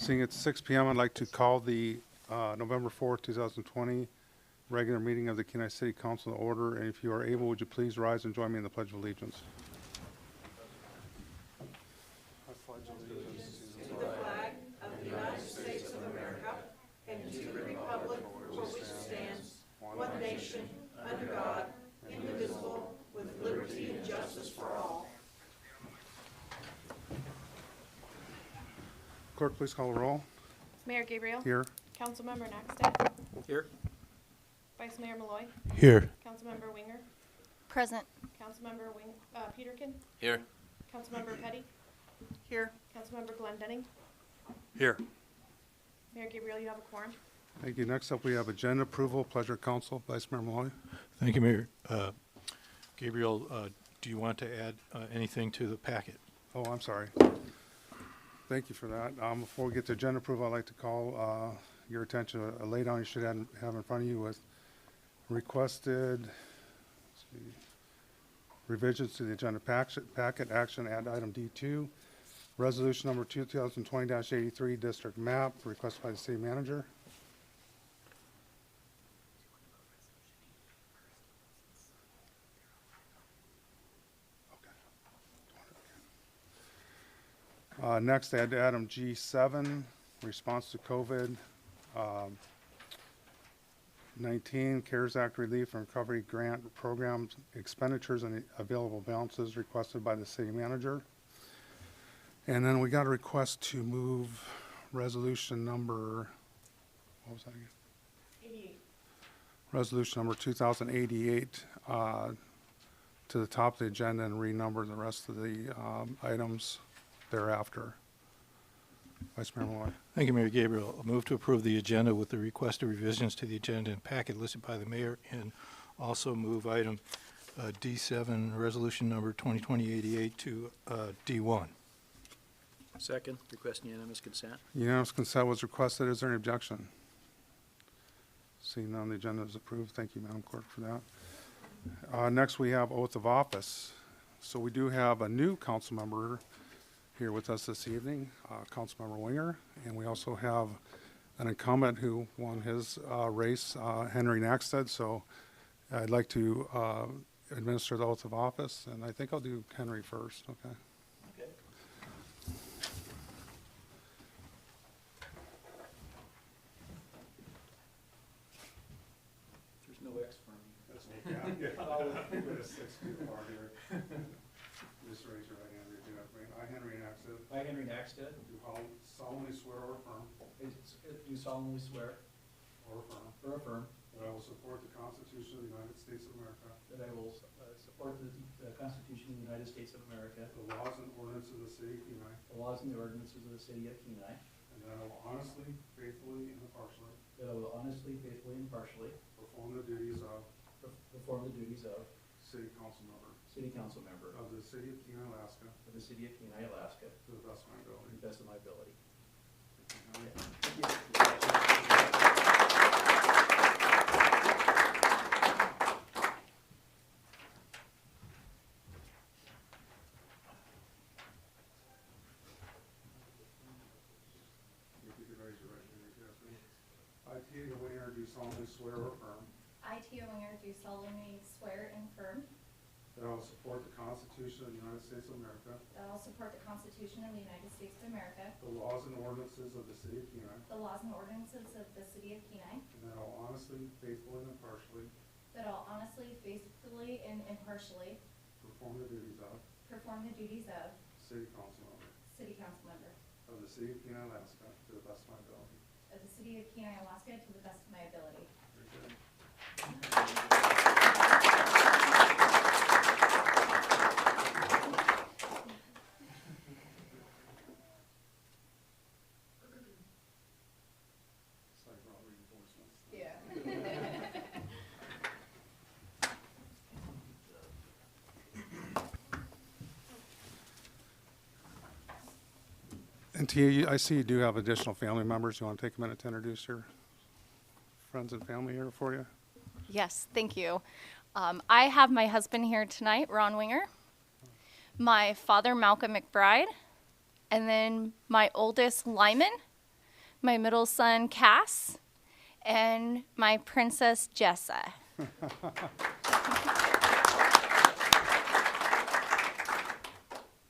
Seeing it's 6 p.m., I'd like to call the November 4th, 2020 regular meeting of the Kenai City Council to order. And if you are able, would you please rise and join me in the Pledge of Allegiance? I pledge allegiance to the flag of the United States of America and to the republic for which it stands, one nation, under God, indivisible, with liberty and justice for all. Clerk, please call the roll. Mayor Gabriel. Here. Councilmember Naxton. Here. Vice Mayor Malloy. Here. Councilmember Winger. Present. Councilmember Peterkin. Here. Councilmember Petty. Here. Councilmember Glendenning. Here. Mayor Gabriel, you have a quorum. Thank you. Next up, we have agenda approval. Pleasure of council. Vice Mayor Malloy. Thank you, Mayor. Gabriel, do you want to add anything to the packet? Oh, I'm sorry. Thank you for that. Before we get to agenda approval, I'd like to call your attention to a laydown you should have in front of you with requested revisions to the agenda packet action. Add item D2, resolution number 2020-83 district map requested by the city manager. Next, add item G7, response to COVID-19 CARES Act relief and recovery grant programs expenditures and available balances requested by the city manager. And then we got a request to move resolution number, what was that again? 88. Resolution number 2088 to the top of the agenda and renumber the rest of the items thereafter. Vice Mayor Malloy. Thank you, Mayor Gabriel. I'll move to approve the agenda with the requested revisions to the agenda and packet listed by the mayor, and also move item D7, resolution number 2020-88 to D1. Second, request unanimous consent. Unanimous consent was requested. Is there any objection? Seeing none, the agenda is approved. Thank you, Madam Clerk, for that. Next, we have oath of office. So we do have a new council member here with us this evening, Councilmember Winger, and we also have an incumbent who won his race, Henry Naxted. So I'd like to administer the oath of office, and I think I'll do Henry first. Okay. Okay. There's no X for me. I'll keep it at 6 feet apart here. Just raise your right hand and repeat after me. I, Henry Naxted, I, Henry Naxted, do solemnly swear or affirm do solemnly swear or affirm or affirm that I will support the Constitution of the United States of America, that I will support the Constitution of the United States of America, the laws and ordinances of the city of Kenai, the laws and the ordinances of the city of Kenai, and that I will honestly, faithfully, and impartially that I will honestly, faithfully, and impartially perform the duties of perform the duties of city council member City Council Member of the city of Kenai, Alaska, of the City of Kenai, Alaska, to the best of my to ability. the best of my ability. If you could raise your right hand and repeat after me. I, Tia Winger, do solemnly swear or affirm I, Tia Winger, do solemnly swear and affirm that I will support the Constitution of the United States of America, that I will support the Constitution of the United States of America, the laws and ordinances of the city of Kenai, the laws and ordinances of the City of Kenai, and that I will honestly, faithfully, and impartially that I'll honestly, faithfully, and impartially perform the duties of city council member City Council Member of the city of Kenai, Alaska, to the best of my ability. of the City of Kenai, Alaska, to the best of my ability. Very good. It's like we're all reinforcements. Yeah. And Tia, I see you do have additional family members. You want to take a minute to introduce your friends and family here for you? Yes, thank you. I have my husband here tonight, Ron Winger, my father, Malcolm McBride, and then my oldest, Lyman, my middle son, Cass, and my princess, Jessa.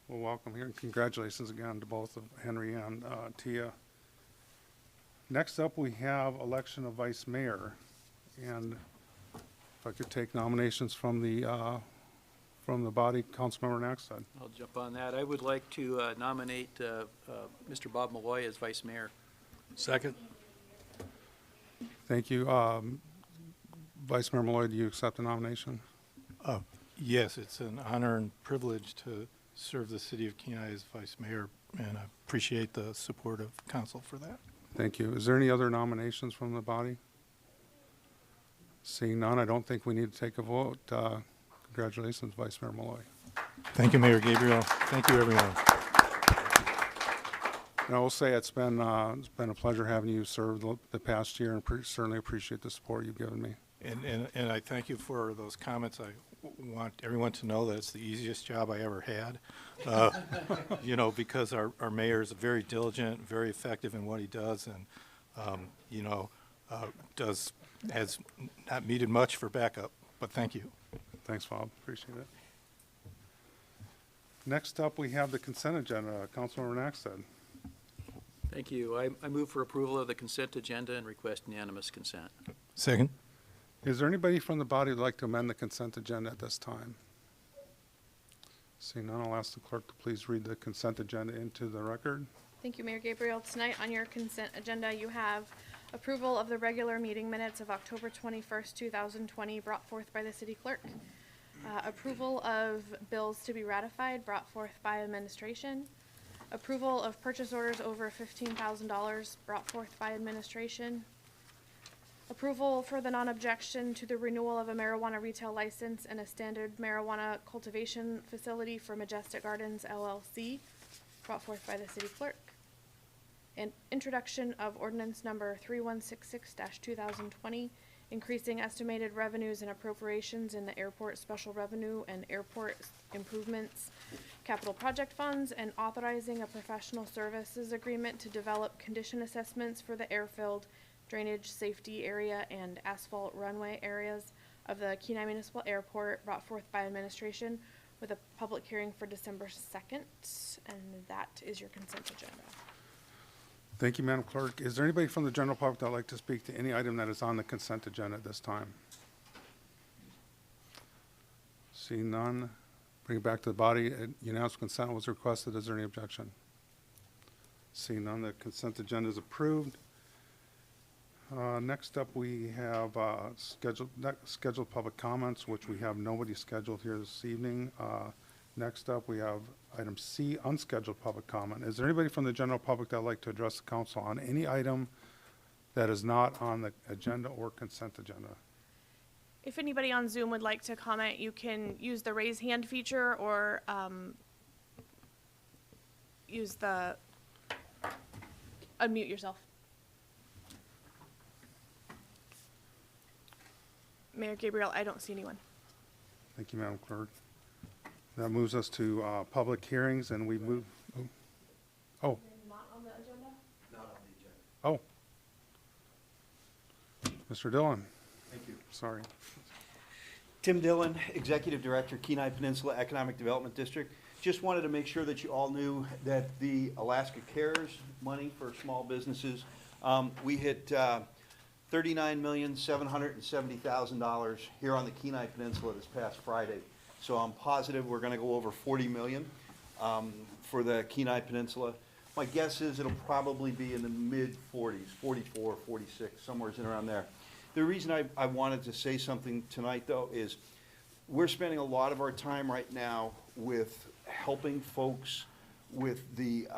Well, welcome here, and congratulations again to both of Henry and Tia. Next up, we have election of vice mayor. And if I could take nominations from the body, Councilmember Naxton. I'll jump on that. I would like to nominate Mr. Bob Malloy as vice mayor. Second. Thank you. Vice Mayor Malloy, do you accept the nomination? Yes, it's an honor and privilege to serve the city of Kenai as vice mayor, and I appreciate the support of council for that. Thank you. Is there any other nominations from the body? Seeing none, I don't think we need to take a vote. Congratulations, Vice Mayor Malloy. Thank you, Mayor Gabriel. Thank you, everyone. And I will say it's been a pleasure having you serve the past year, and certainly appreciate the support you've given me. And I thank you for those comments. I want everyone to know that it's the easiest job I ever had. You know, because our mayor is very diligent, very effective in what he does, and you know, has not needed much for backup. But thank you. Thanks, Bob. Appreciate it. Next up, we have the consent agenda. Councilmember Naxton. Thank you. I move for approval of the consent agenda and request unanimous consent. Second. Is there anybody from the body who'd like to amend the consent agenda at this time? Seeing none, I'll ask the clerk to please read the consent agenda into the record. Thank you, Mayor Gabriel. Tonight on your consent agenda, you have approval of the regular meeting minutes of October 21st, 2020, brought forth by the city clerk. Approval of bills to be ratified, brought forth by administration. Approval of purchase orders over $15,000, brought forth by administration. Approval for the non-objection to the renewal of a marijuana retail license and a standard marijuana cultivation facility for Majestic Gardens LLC, brought forth by the city clerk. And introduction of ordinance number 3166-2020, increasing estimated revenues and appropriations in the airport special revenue and airport improvements capital project funds, and authorizing a professional services agreement to develop condition assessments for the airfield, drainage, safety area, and asphalt runway areas of the Kenai Municipal Airport, brought forth by administration with a public hearing for December 2nd, and that is your consent agenda. Thank you, Madam Clerk. Is there anybody from the general public that would like to speak to any item that is on the consent agenda at this time? Seeing none, bring it back to the body. Unanimous consent was requested. Is there any objection? Seeing none, the consent agenda is approved. Next up, we have scheduled public comments, which we have nobody scheduled here this evening. Next up, we have item C, unscheduled public comment. Is there anybody from the general public that would like to address the council on any item that is not on the agenda or consent agenda? If anybody on Zoom would like to comment, you can use the raise hand feature or use the unmute yourself. Mayor Gabriel, I don't see anyone. Thank you, Madam Clerk. That moves us to public hearings, and we move. Oh. Not on the agenda? Not on the agenda. Oh. Mr. Dillon. Thank you. Sorry. Tim Dillon, Executive Director, Kenai Peninsula Economic Development District. Just wanted to make sure that you all knew that the Alaska Cares money for small businesses, we hit $39,770,000 here on the Kenai Peninsula this past Friday. So I'm positive we're going to go over $40 million for the Kenai Peninsula. My guess is it'll probably be in the mid-40s, 44, 46, somewhere in around there. The reason I wanted to say something tonight, though, is we're spending a lot of our time right now with helping folks with the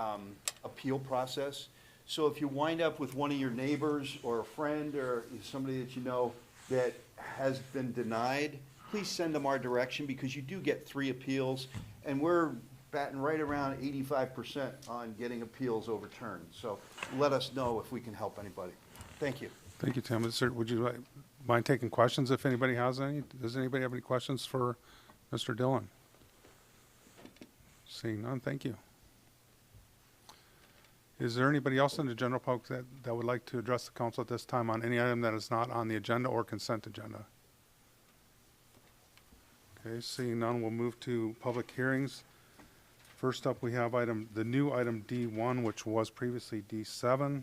appeal process. So if you wind up with one of your neighbors or a friend or somebody that you know that has been denied, please send them our direction, because you do get 3 appeals, and we're batting right around 85% on getting appeals overturned. So let us know if we can help anybody. Thank you. Thank you, Tim. Would you mind taking questions if anybody has any? Does anybody have any questions for Mr. Dillon? Seeing none, thank you. Is there anybody else in the general public that would like to address the council at this time on any item that is not on the agenda or consent agenda? Okay, seeing none, we'll move to public hearings. First up, we have the new item D1, which was previously D7.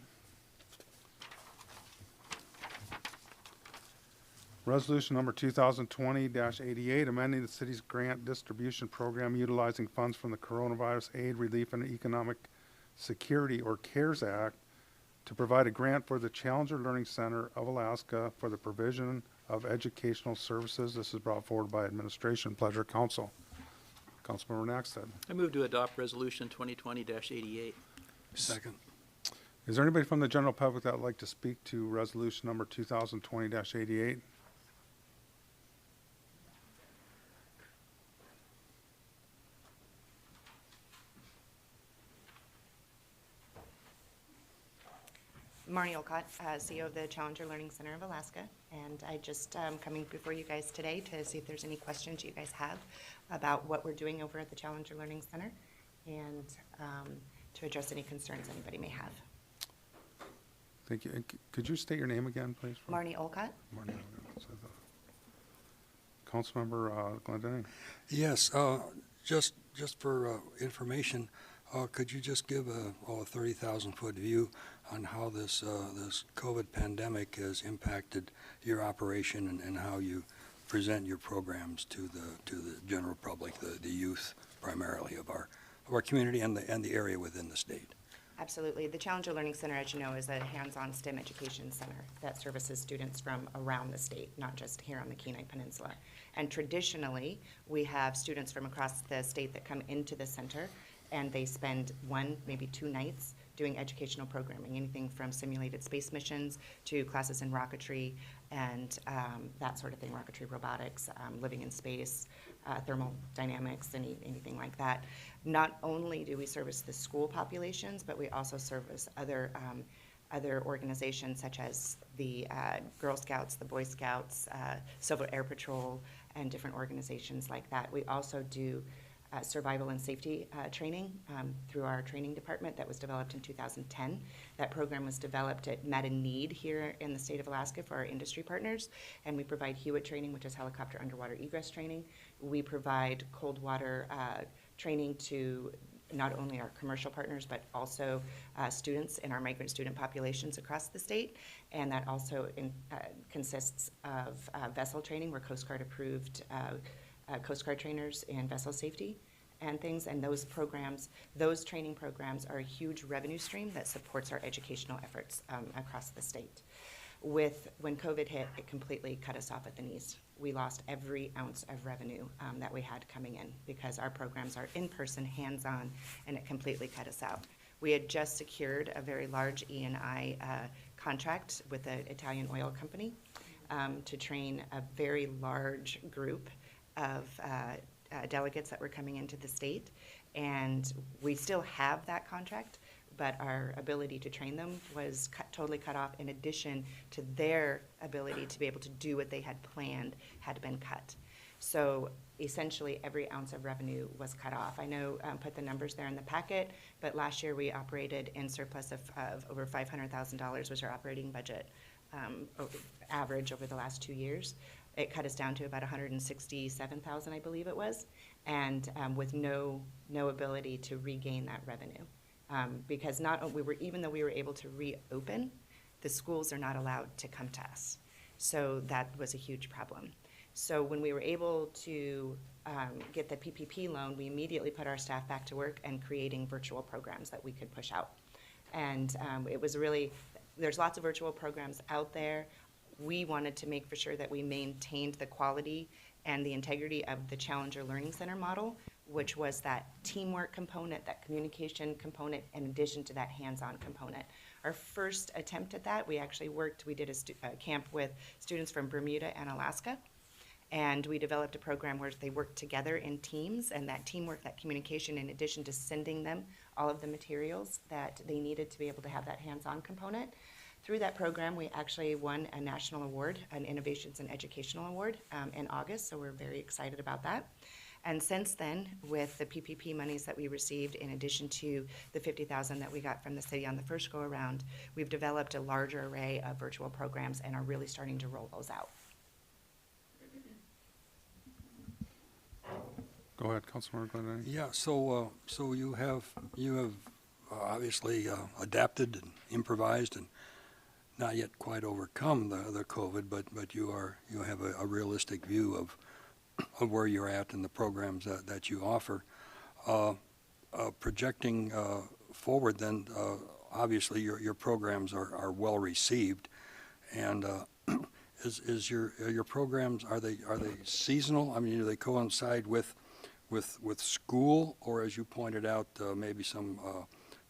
Resolution number 2020-88, amending the city's grant distribution program utilizing funds from the Coronavirus Aid, Relief, and Economic Security, or CARES Act, to provide a grant for the Challenger Learning Center of Alaska for the provision of educational services. This is brought forward by administration. Pleasure, council. Councilmember Naxted. I move to adopt Resolution 2020-88. Second. Is there anybody from the general public that would like to speak to resolution number 2020-88? Marnie Olcott, CEO of the Challenger Learning Center of Alaska, and I just coming before you guys today to see if there's any questions you guys have about what we're doing over at the Challenger Learning Center, and to address any concerns anybody may have. Thank you. And could you state your name again, please? Marnie Olcott. Marnie. Councilmember Glendening. Yes, just for information, could you just give a 30,000-foot view on how this COVID pandemic has impacted your operation and how you present your programs to the general public, the youth primarily of our community and the area within the state? Absolutely. The Challenger Learning Center, as you know, is a hands-on STEM education center that services students from around the state, not just here on the Kenai Peninsula. And traditionally, we have students from across the state that come into the center, and they spend 1, maybe 2 nights doing educational programming, anything from simulated space missions to classes in rocketry and that sort of thing, rocketry, robotics, living in space, thermodynamics, anything like that. Not only do we service the school populations, but we also service other organizations such as the Girl Scouts, the Boy Scouts, Civil Air Patrol, and different organizations like that. We also do survival and safety training through our training department that was developed in 2010. That program was developed, it met a need here in the state of Alaska for our industry partners, and we provide Hewitt training, which is helicopter underwater egress training. We provide cold water training to not only our commercial partners, but also students in our migrant student populations across the state. And that also consists of vessel training. We're Coast Guard approved Coast Guard trainers in vessel safety and things, and those programs, those training programs are a huge revenue stream that supports our educational efforts across the state. When COVID hit, it completely cut us off at the knees. We lost every ounce of revenue that we had coming in because our programs are in-person, hands-on, and it completely cut us out. We had just secured a very large E&I contract with an Italian oil company to train a very large group of delegates that were coming into the state, and we still have that contract, but our ability to train them was totally cut off, in addition to their ability to be able to do what they had planned had been cut. So essentially every ounce of revenue was cut off. I know put the numbers there in the packet, but last year we operated in surplus of over $500,000 was our operating budget average over the last 2 years. It cut us down to about $167,000, I believe it was, and with no ability to regain that revenue, because even though we were able to reopen, the schools are not allowed to come to us. So that was a huge problem. So when we were able to get the PPP loan, we immediately put our staff back to work and creating virtual programs that we could push out. And it was really, there's lots of virtual programs out there. We wanted to make for sure that we maintained the quality and the integrity of the Challenger Learning Center model, which was that teamwork component, that communication component, in addition to that hands-on component. Our first attempt at that, we did a camp with students from Bermuda and Alaska, and we developed a program where they worked together in teams, and that teamwork, that communication, in addition to sending them all of the materials that they needed to be able to have that hands-on component. Through that program, we actually won a national award, an Innovations in Educational Award in August, so we're very excited about that. And since then, with the PPP monies that we received, in addition to the $50,000 that we got from the city on the first go-around, we've developed a larger array of virtual programs and are really starting to roll those out. Go ahead, Councilmember Glenn. Yeah, so you have obviously adapted and improvised and not yet quite overcome the COVID, but you have a realistic view of where you're at and the programs that you offer. Projecting forward, then obviously your programs are well received, and is your programs, are they seasonal? I mean, do they coincide with school, or as you pointed out, maybe some of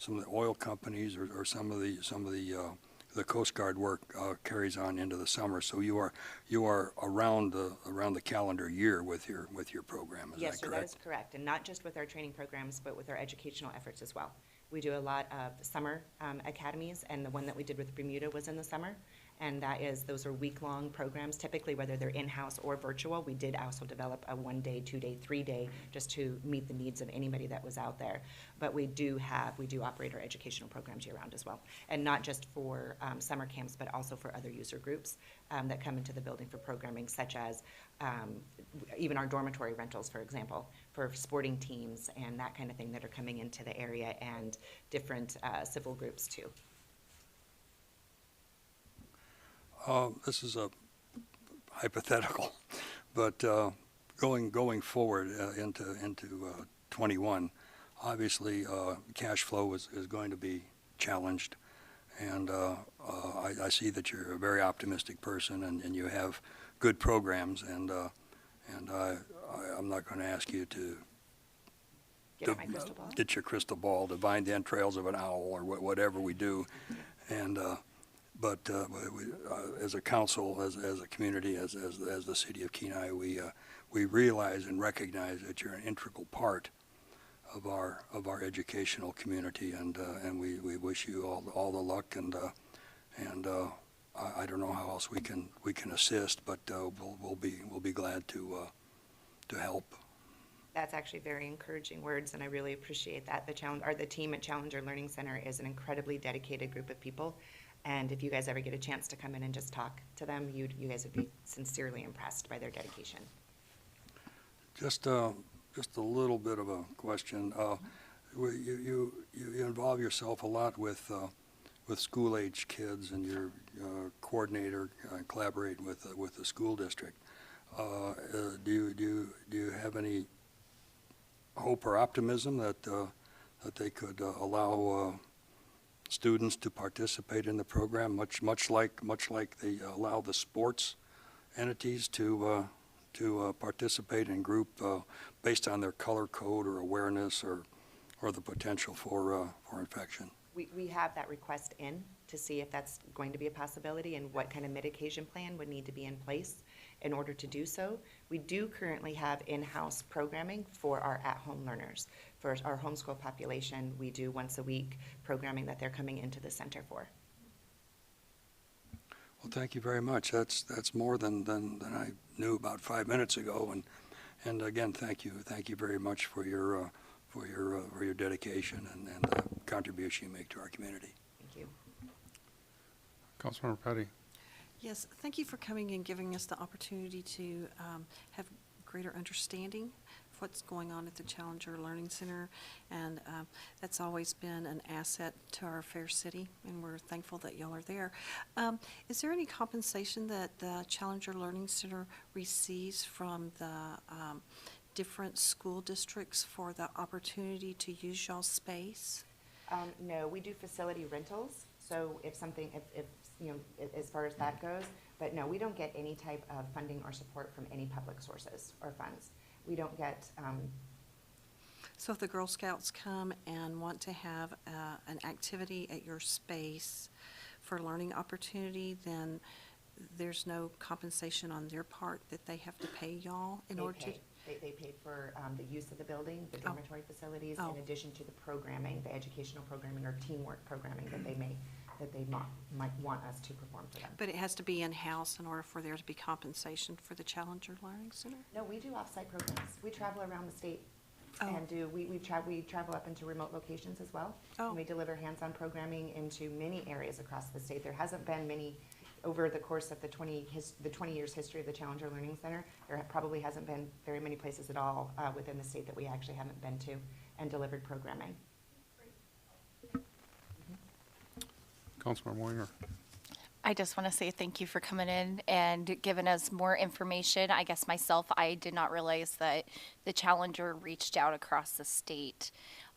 the oil companies or some of the Coast Guard work carries on into the summer. So you are around the calendar year with your program. Is Yes, that sir, correct? that is correct, and not just with our training programs, but with our educational efforts as well. We do a lot of summer academies, and the one that we did with Bermuda was in the summer. And those are week-long programs, typically whether they're in-house or virtual. We did also develop a 1-day, 2-day, 3-day, just to meet the needs of anybody that was out there. But we do operate our educational programs year-round as well. And not just for summer camps, but also for other user groups that come into the building for programming, such as even our dormitory rentals, for example, for sporting teams and that kind of thing that are coming into the area, and different civil groups too. This is a hypothetical, but going forward into 21, obviously cash flow is going to be challenged, and I see that you're a very optimistic person, and you have good programs, and I'm not going to ask you to Get my crystal ball. get your crystal ball, divine the entrails of an owl, or whatever we do, and. But as a council, as a community, as the city of Kenai, we realize and recognize that you're an integral part of our educational community, and we wish you all the luck, and I don't know how else we can assist, but we'll be glad to help. That's actually very encouraging words, and I really appreciate that. The team at Challenger Learning Center is an incredibly dedicated group of people. And if you guys ever get a chance to come in and just talk to them, you guys would be sincerely impressed by their dedication. Just a little bit of a question. You involve yourself a lot with school-age kids, and you're coordinator, collaborate with the school district. Do you have any hope or optimism that they could allow students to participate in the program, much like they allow the sports entities to participate in group based on their color code or awareness or the potential for infection? We have that request in to see if that's going to be a possibility and what kind of mitigation plan would need to be in place in order to do so. We do currently have in-house programming for our at-home learners. For our homeschool population, we do once a week programming that they're coming into the center for. Well, thank you very much. That's more than I knew about 5 minutes ago, and again, thank you very much for your dedication and the contribution you make to our community. Thank you. Councilmember Petty. Yes, thank you for coming and giving us the opportunity to have greater understanding of what's going on at the Challenger Learning Center, and that's always been an asset to our fair city, and we're thankful that y'all are there. Is there any compensation that the Challenger Learning Center receives from the different school districts for the opportunity to use y'all's space? No, we do facility rentals, so if you know, as far as that goes, but no, we don't get any type of funding or support from any public sources or funds. We don't get, So if the Girl Scouts come and want to have an activity at your space for learning opportunity, then there's no compensation on their part that they have to pay y'all in order to? They paid for the use of the building, the dormitory facilities, in addition to the programming, the educational programming or teamwork programming that they may that they might want us to perform for them. But it has to be in-house in order for there to be compensation for the Challenger Learning Center? No, we do off-site programs. We travel around the state Oh. and we travel up into remote locations as well. Oh. And we deliver hands-on programming into many areas across the state. There hasn't been many, over the course of the 20 years history of the Challenger Learning Center, there probably hasn't been very many places at all within the state that we actually haven't been to and delivered programming. Councilmember Winger. I just want to say thank you for coming in and giving us more information. I guess myself, I did not realize that the Challenger reached out across the state.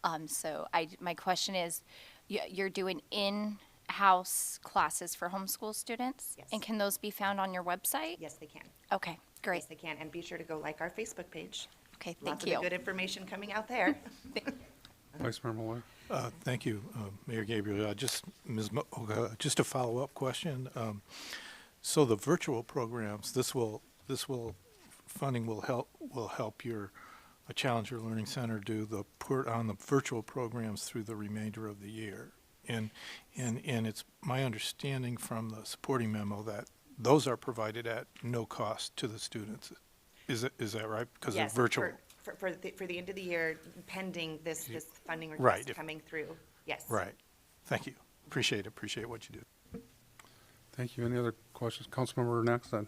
My question is, you're doing in-house classes for homeschool students? Yes. And can those be found on your website? Yes, they can. Okay, great. Yes, they can. And be sure to go like our Facebook page. Okay, Lots thank you. of the good information coming out there. Vice Mayor Malloy. Thank you, Mayor Gabriel. Ms. Just a follow-up question. So the virtual programs, funding will help your Challenger Learning Center do put on the virtual programs through the remainder of the year. And it's my understanding from the supporting memo that those are provided at no cost to the students. Is that right? Because they're Yes, virtual. For the end of the year, pending this funding Right, request coming through. Yes. Right. Thank you. Appreciate what you do. Thank you. Any other questions? Councilmember next then.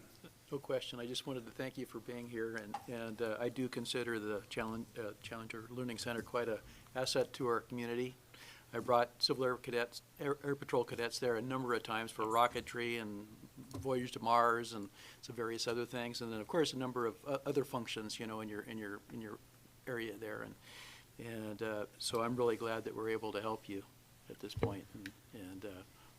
No question. I just wanted to thank you for being here, and I do consider the Challenger Learning Center quite an asset to our community. I brought Civil Air Patrol cadets there a number of times for rocketry and voyage to Mars and some various other things, and then of course a number of other functions, in your area there, and so I'm really glad that we're able to help you at this point, and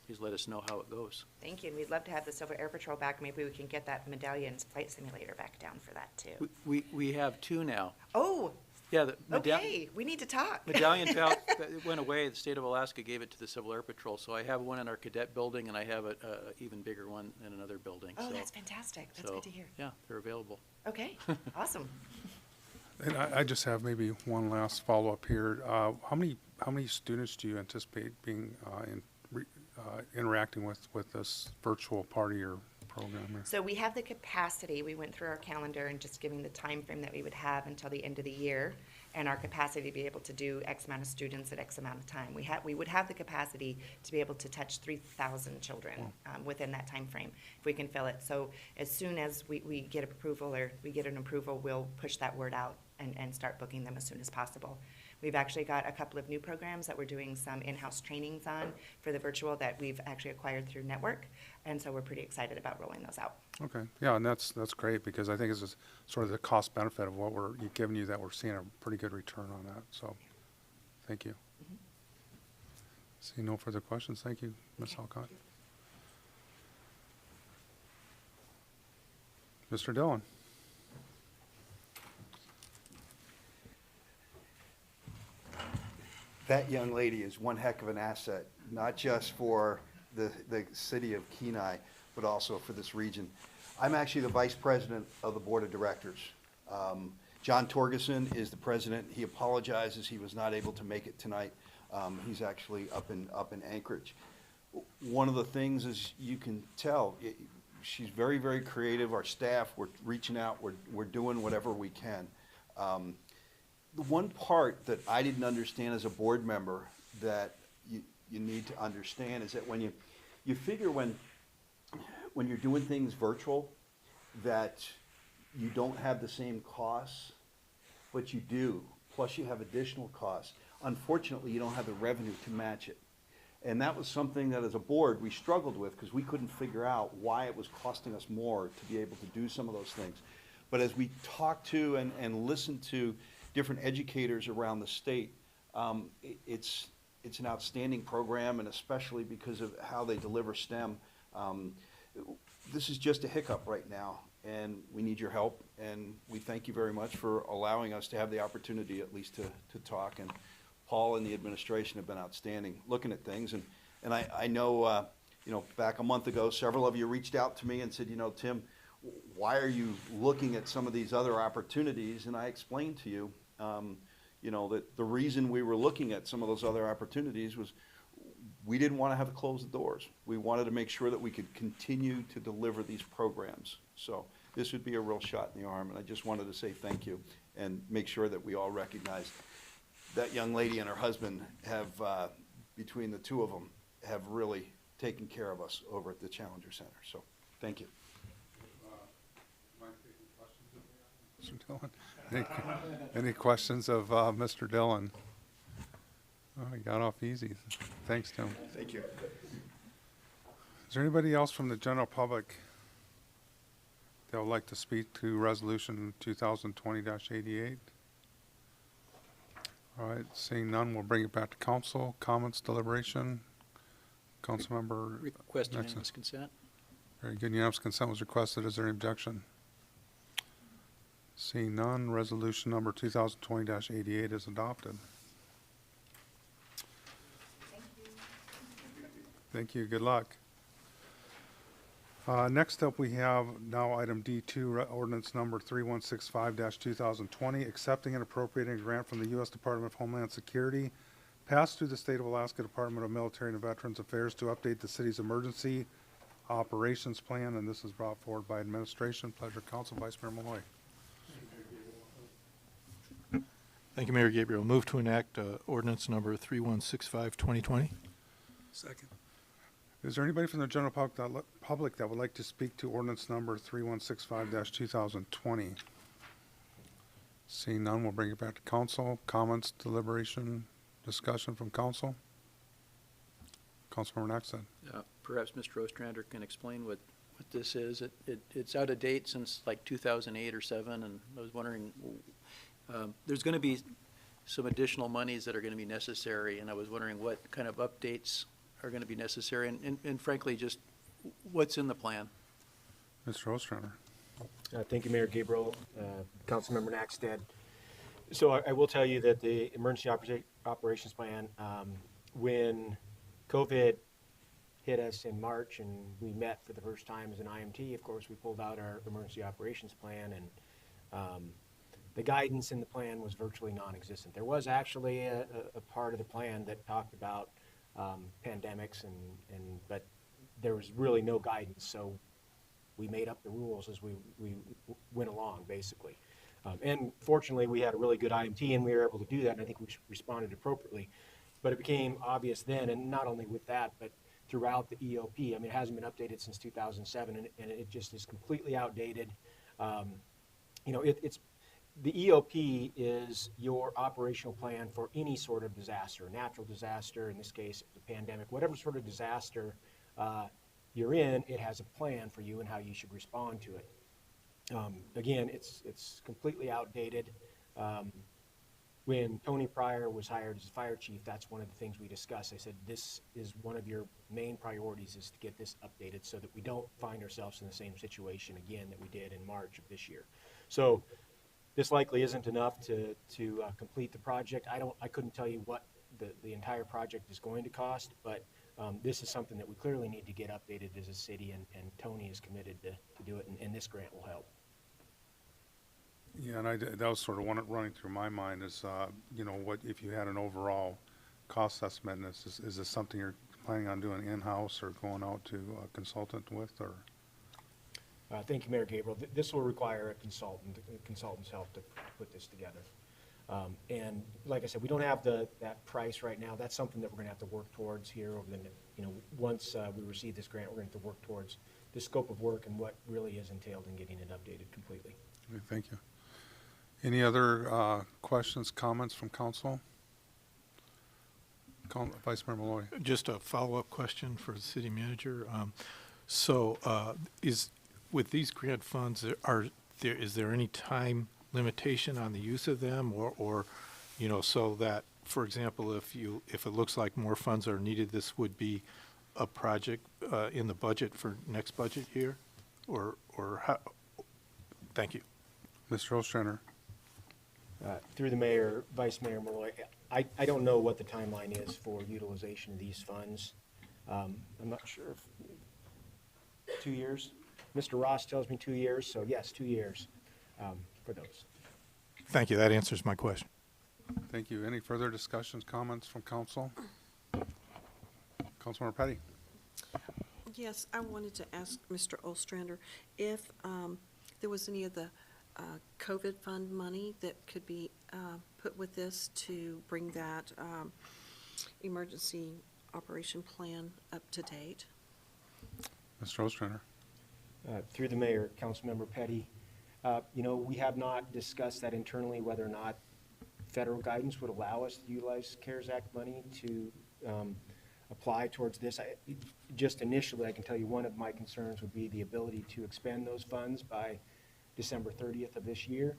please let us know how it goes. Thank you. And we'd love to have the Silver Air Patrol back. Maybe we can get that Medallions flight simulator back down for that too. We have two now. Oh, Yeah, the okay. We need to talk. Medallion it went away. The state of Alaska gave it to the Civil Air Patrol. So I have one in our cadet building, and I have a even bigger one in another building. Oh, so, that's fantastic. That's good to hear. Yeah, they're available. Okay, awesome. And I just have maybe one last follow-up here. How many students do you anticipate being interacting with this virtual party or program here? So we have the capacity. We went through our calendar and just giving the time frame that we would have until the end of the year, and our capacity to be able to do X amount of students at X amount of time. We would have the capacity to be able to touch 3,000 children within that time frame if we can fill it. So as soon as we get approval or we get an approval, we'll push that word out and start booking them as soon as possible. We've actually got a couple of new programs that we're doing some in-house trainings on for the virtual that we've actually acquired through Network, and so we're pretty excited about rolling those out. Okay, yeah, and that's great, because I think it's just sort of the cost benefit of what we're giving you, that we're seeing a pretty good return on that, so, thank you. See no further questions, thank you, Ms. Alcott. Mr. Dillon. That young lady is one heck of an asset, not just for the city of Kenai, but also for this region. I'm actually the vice president of the board of directors. John Torgerson is the president. He apologizes. He was not able to make it tonight. He's actually up in Anchorage. One of the things is, you can tell, she's very, very creative. Our staff, we're reaching out. We're doing whatever we can. The one part that I didn't understand as a board member that you need to understand is that when you figure when you're doing things virtual, that you don't have the same costs, but you do. Plus you have additional costs. Unfortunately, you don't have the revenue to match it. And that was something that as a board we struggled with, because we couldn't figure out why it was costing us more to be able to do some of those things. But as we talked to and listened to different educators around the state, it's an outstanding program, and especially because of how they deliver STEM. This is just a hiccup right now, and we need your help, and we thank you very much for allowing us to have the opportunity at least to talk. And Paul and the administration have been outstanding looking at things, and I know, back a month ago, several of you reached out to me and said, Tim, why are you looking at some of these other opportunities? And I explained to you, that the reason we were looking at some of those other opportunities was we didn't want to have to close the doors. We wanted to make sure that we could continue to deliver these programs. So this would be a real shot in the arm, and I just wanted to say thank you and make sure that we all recognize that young lady and her husband have, between the two of them, have really taken care of us over at the Challenger Center. So thank you. Mr. Dillon? Any questions of Mr. Dillon? Oh, he got off easy. Thanks, Tim. Thank you. Is there anybody else from the general public that would like to speak to Resolution 2020-88? All right, seeing none, we'll bring it back to council. Comments, deliberation? Councilmember Request Nixon. unanimous consent. Very good. Unanimous consent was requested. Is there any objection? Seeing none, resolution number 2020-88 is adopted. Thank you. Good luck. Next up, we have now item D2, ordinance number 3165-2020, accepting and appropriating a grant from the U.S. Department of Homeland Security, passed through the State of Alaska Department of Military and Veterans Affairs to update the city's emergency operations plan, and this is brought forward by administration. Pleasure, Council. Vice Mayor Malloy. Thank you, Mayor Gabriel. Move to enact ordinance number 3165-2020. Second. Is there anybody from the general public that would like to speak to ordinance number 3165-2020? Seeing none, we'll bring it back to council. Comments, deliberation, discussion from council? Councilmember Naxton. Perhaps Mr. Ostrander can explain what this is. It's out of date since like 2008 or 7, and I was wondering, there's going to be some additional monies that are going to be necessary, and I was wondering what kind of updates are going to be necessary, and frankly, just what's in the plan. Mr. Ostrander. Thank you, Mayor Gabriel, Councilmember Naxted. So I will tell you that the emergency operations plan, when COVID hit us in March and we met for the first time as an IMT, of course, we pulled out our emergency operations plan, and the guidance in the plan was virtually non-existent. There was actually a part of the plan that talked about pandemics, but there was really no guidance, so we made up the rules as we went along, basically. And fortunately, we had a really good IMT, and we were able to do that, and I think we responded appropriately. But it became obvious then, and not only with that, but throughout the EOP. I mean, it hasn't been updated since 2007, and it just is completely outdated. It's the EOP is your operational plan for any sort of disaster, natural disaster, in this case, the pandemic, whatever sort of disaster you're in, it has a plan for you and how you should respond to it. Again, it's completely outdated. When Tony Pryor was hired as fire chief, that's one of the things we discussed. I said, this is one of your main priorities, is to get this updated so that we don't find ourselves in the same situation again that we did in March of this year. So this likely isn't enough to complete the project. I couldn't tell you what the entire project is going to cost, but this is something that we clearly need to get updated as a city, and Tony is committed to do it, and this grant will help. Yeah, and that was sort of running through my mind is, what if you had an overall cost estimate, and is this something you're planning on doing in-house or going out to a consultant with, or? Thank you, Mayor Gabriel. This will require a consultant's help to put this together. And like I said, we don't have that price right now. That's something that we're going to have to work towards here over the, once we receive this grant, we're going to have to work towards the scope of work and what really is entailed in getting it updated completely. Okay, thank you. Any other questions, comments from council? Vice Mayor Malloy. Just a follow-up question for the city manager. With these grant funds, is there any time limitation on the use of them, or so that, for example, if it looks like more funds are needed, this would be a project in the budget for next budget year, or how? Thank you. Mr. Ostrander. Through the mayor, Vice Mayor Malloy, I don't know what the timeline is for utilization of these funds. I'm not sure if 2 years. Mr. Ross tells me 2 years, so yes, 2 years for those. Thank you. That answers my question. Thank you. Any further discussions, comments from council? Councilmember Petty. Yes, I wanted to ask Mr. Ostrander if there was any of the COVID fund money that could be put with this to bring that emergency operation plan up to date. Mr. Ostrander. Through the mayor, Councilmember Petty, we have not discussed that internally, whether or not federal guidance would allow us to utilize CARES Act money to apply towards this. Just initially, I can tell you one of my concerns would be the ability to expend those funds by December 30th of this year.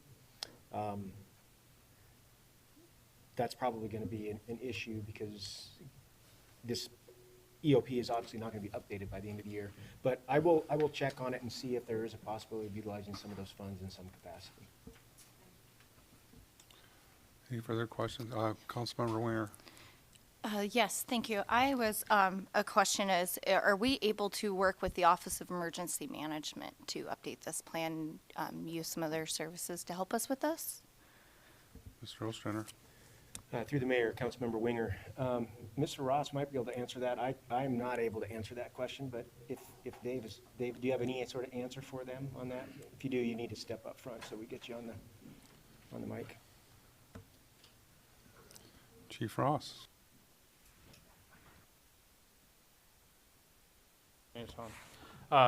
That's probably going to be an issue because this EOP is obviously not going to be updated by the end of the year. But I will check on it and see if there is a possibility of utilizing some of those funds in some capacity. Any further questions? Councilmember Winger. Yes, thank you. A question is, are we able to work with the Office of Emergency Management to update this plan, use some of their services to help us with this? Mr. Ostrander. Through the mayor, Councilmember Winger, Mr. Ross might be able to answer that. I'm not able to answer that question, but if Dave, do you have any sort of answer for them on that? If you do, you need to step up front so we get you on the mic. Chief Ross. Thanks, Tom.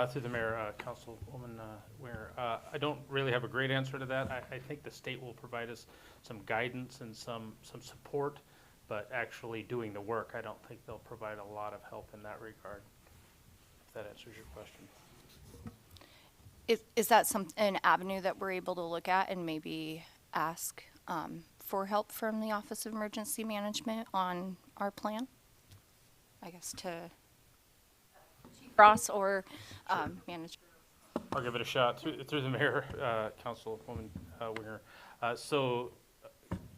Through the mayor, Councilwoman Winger, I don't really have a great answer to that. I think the state will provide us some guidance and some support, but actually doing the work, I don't think they'll provide a lot of help in that regard, if that answers your question. Is that an avenue that we're able to look at and maybe ask for help from the Office of Emergency Management on our plan? I guess to Chief Ross or manager. I'll give it a shot. Through the mayor, Councilwoman Winger. So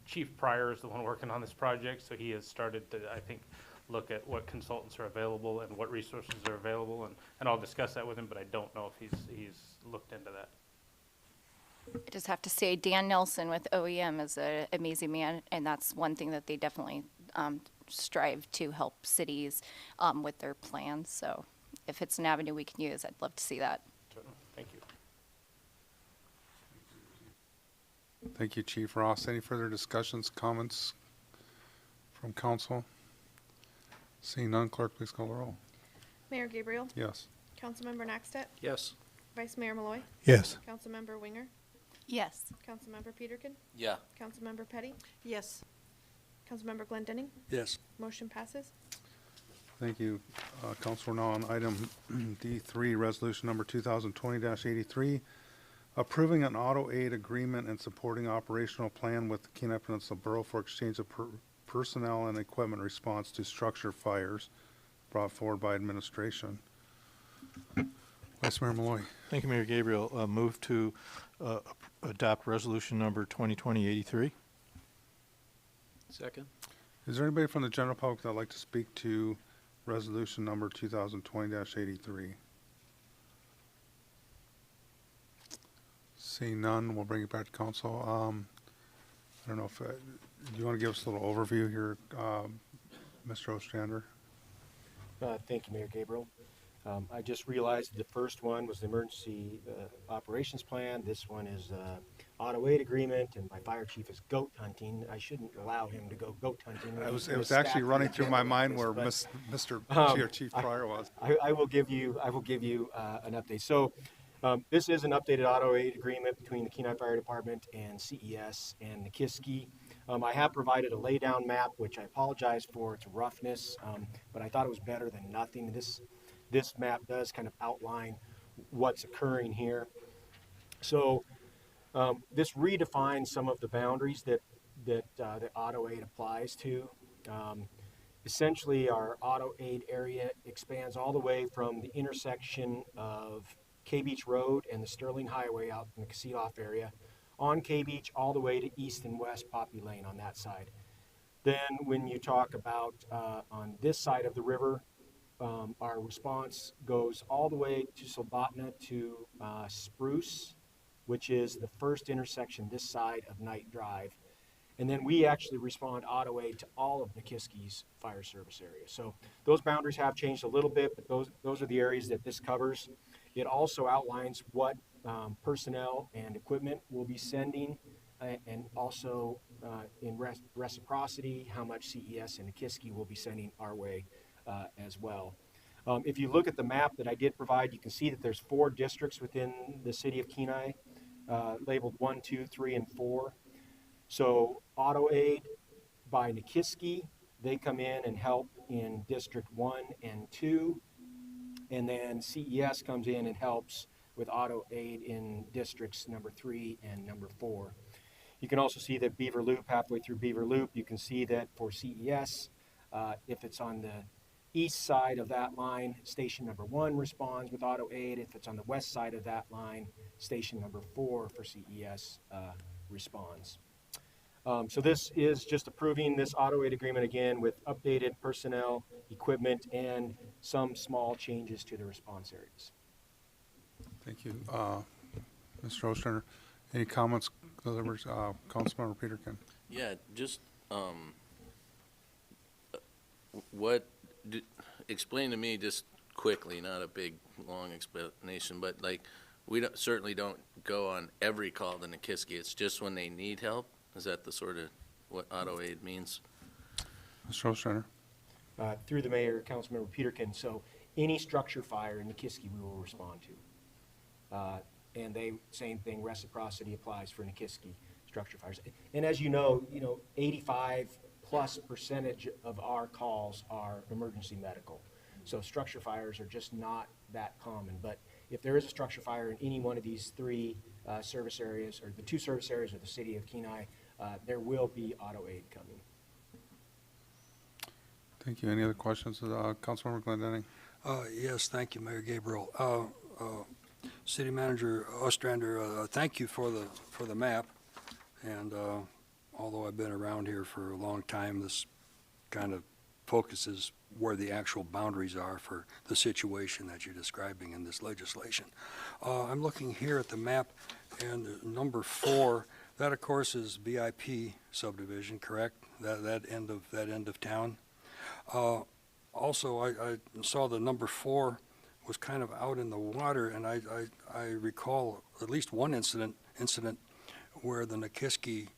Chief Pryor is the one working on this project, so he has started to, I think, look at what consultants are available and what resources are available, and I'll discuss that with him, but I don't know if he's looked into that. I just have to say, Dan Nelson with OEM is an amazing man, and that's one thing that they definitely strive to help cities with their plans. So if it's an avenue we can use, I'd love to see that. Certainly. Thank you. Thank you, Chief Ross. Any further discussions, comments from council? Seeing none, clerk, please call the roll. Mayor Gabriel? Yes. Councilmember Naxtet? Yes. Vice Mayor Malloy? Yes. Councilmember Winger? Yes. Councilmember Peterkin? Yeah. Councilmember Petty? Yes. Councilmember Glendenning? Yes. Motion passes. Thank you. Council, we're now on item D3, resolution number 2020-83, approving an auto aid agreement and supporting operational plan with the Kenai Peninsula Borough for exchange of personnel and equipment response to structure fires, brought forward by administration. Vice Mayor Malloy. Thank you, Mayor Gabriel. Move to adopt resolution number 2020-83. Second. Is there anybody from the general public that would like to speak to resolution number 2020-83? Seeing none, we'll bring it back to council. I don't know if, do you want to give us a little overview here, Mr. Ostrander? Thank you, Mayor Gabriel. I just realized the first one was the emergency operations plan. This one is auto aid agreement, and my fire chief is goat hunting. I shouldn't allow him to go goat hunting. It was actually running through my mind where Mr. Chief Pryor was. I will give you an update. So this is an updated auto aid agreement between the Kenai Fire Department and CES and Nikiski. I have provided a laydown map, which I apologize for its roughness, but I thought it was better than nothing. This map does kind of outline what's occurring here. So this redefines some of the boundaries that the auto aid applies to. Essentially, our auto aid area expands all the way from the intersection of K Beach Road and the Sterling Highway out in the Casita area on K Beach all the way to east and west Poppy Lane on that side. Then when you talk about on this side of the river, our response goes all the way to Soldotna to Spruce, which is the first intersection this side of Knight Drive. And then we actually respond auto aid to all of Nikiski's fire service areas. So those boundaries have changed a little bit, but those are the areas that this covers. It also outlines what personnel and equipment we'll be sending, and also in reciprocity, how much CES and Nikiski will be sending our way as well. If you look at the map that I did provide, you can see that there's 4 districts within the city of Kenai, labeled 1, 2, 3, and 4. So auto aid by Nikiski, they come in and help in District 1 and 2. And then CES comes in and helps with auto aid in districts number 3 and number 4. You can also see that Beaver Loop, halfway through Beaver Loop, you can see that for CES, if it's on the east side of that line, station number 1 responds with auto aid. If it's on the west side of that line, station number 4 for CES responds. So this is just approving this auto aid agreement again with updated personnel, equipment, and some small changes to the response areas. Thank you. Mr. Ostrander, any comments, Councilmember Peterkin? Yeah, just explain to me just quickly, not a big long explanation, but like we certainly don't go on every call to Nikiski. It's just when they need help. Is that the sort of what auto aid means? Mr. Ostrander? Through the mayor, Councilmember Peterkin, so any structure fire in Nikiski we will respond to. And same thing, reciprocity applies for Nikiski structure fires. And as you know, 85+% of our calls are emergency medical. So structure fires are just not that common. But if there is a structure fire in any one of these 3 service areas, or the 2 service areas of the city of Kenai, there will be auto aid coming. Thank you. Any other questions? Councilmember Glendenning? Yes, thank you, Mayor Gabriel. City Manager Ostrander, thank you for the map. And although I've been around here for a long time, this kind of focuses where the actual boundaries are for the situation that you're describing in this legislation. I'm looking here at the map, and number 4, that of course is BIP subdivision, correct? That end of town. Also, I saw the number 4 was kind of out in the water, and I recall at least one incident where the Nikiski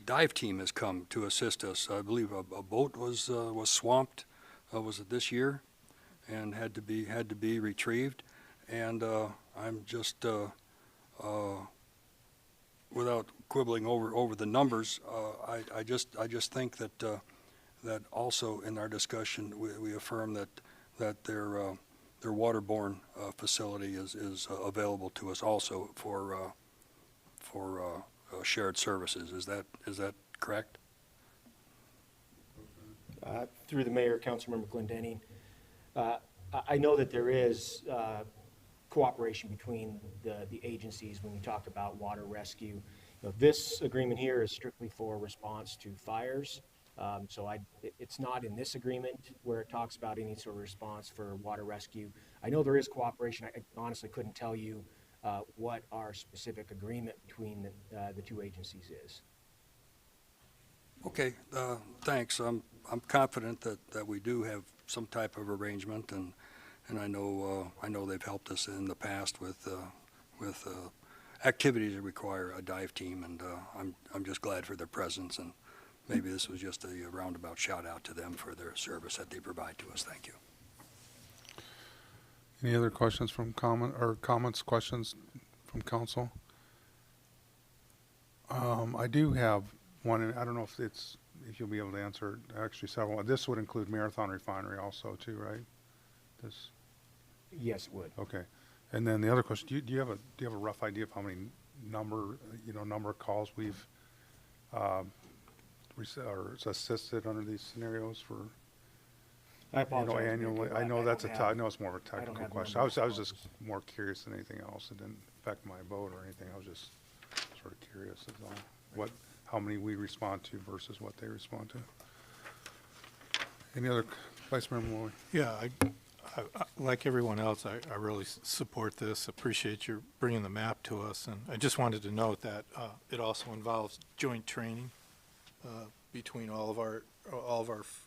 dive team has come to assist us. I believe a boat was swamped. Was it this year? And had to be retrieved. And I'm just without quibbling over the numbers, I just think that that also in our discussion we affirm that their waterborne facility is available to us also for shared services. Is that correct? Through the mayor, Councilmember Glendenning, I know that there is cooperation between the agencies when we talk about water rescue. This agreement here is strictly for response to fires. So it's not in this agreement where it talks about any sort of response for water rescue. I know there is cooperation. I honestly couldn't tell you what our specific agreement between the 2 agencies is. Okay, thanks. I'm confident that we do have some type of arrangement, and I know they've helped us in the past with activities that require a dive team, and I'm just glad for their presence, and maybe this was just a roundabout shout out to them for their service that they provide to us. Thank you. Any other questions from questions from council? I do have one, and I don't know if you'll be able to answer it. Actually, several. This would include Marathon Refinery also too, right? This. Yes, it would. Okay. And then the other question: Do you have a rough idea of how many number of calls we've or assisted under these scenarios for? I apologize. Annually. I know I know it's more of a technical question. I was just more curious than anything else. It didn't affect my vote or anything. I was just sort of curious as well how many we respond to versus what they respond to. Any other, Vice Mayor Malloy? Yeah, Like everyone else, I really support this, appreciate your bringing the map to us, and I just wanted to note that it also involves joint training between all of our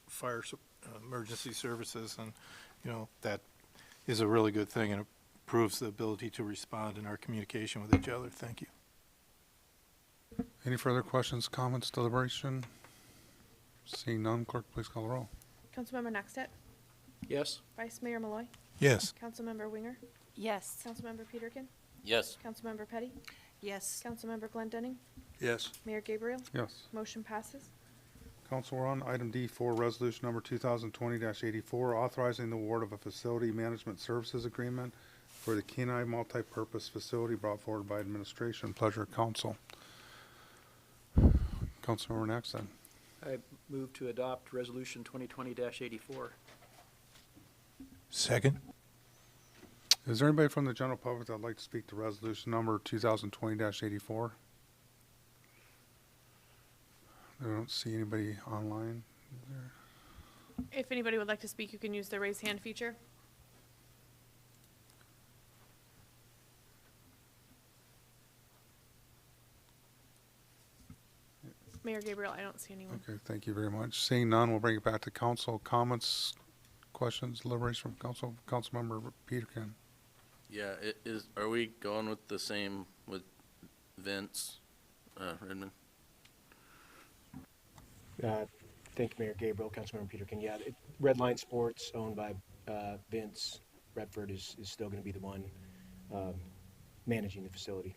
fire emergency services, and, you know, that is a really good thing, and it improves the ability to respond in our communication with each other. Thank you. Any further questions, comments, deliberation? Seeing none, clerk, please call the roll. Councilmember Nextet, Yes? Vice Mayor Malloy, Yes. Councilmember Winger, Yes. Councilmember Peterkin, Yes. Councilmember Petty, Yes. Councilmember Glendenning, Yes. Mayor Gabriel. Yes. Motion passes. Council, we're on item D4, resolution number 2020-84, authorizing the award of a facility management services agreement for the Kenai multipurpose facility brought forward by administration. Pleasure of council. Councilmember Nexton. I move to adopt Resolution 2020-84. Second? Is there anybody from the general public that would like to speak to resolution number 2020-84? I don't see anybody online. Is there? If anybody would like to speak, you can use the raise hand feature. Mayor Gabriel, I don't see anyone. Okay, thank you very much. Seeing none, we'll bring it back to council. Comments, questions, deliberations from council. Councilmember Peterkin. Yeah, are we going with the same with Vince, Redmond? Thank you, Mayor Gabriel, Councilmember Peterkin. Yeah, Red Line Sports, owned by Vince Redford, is still going to be the one managing the facility.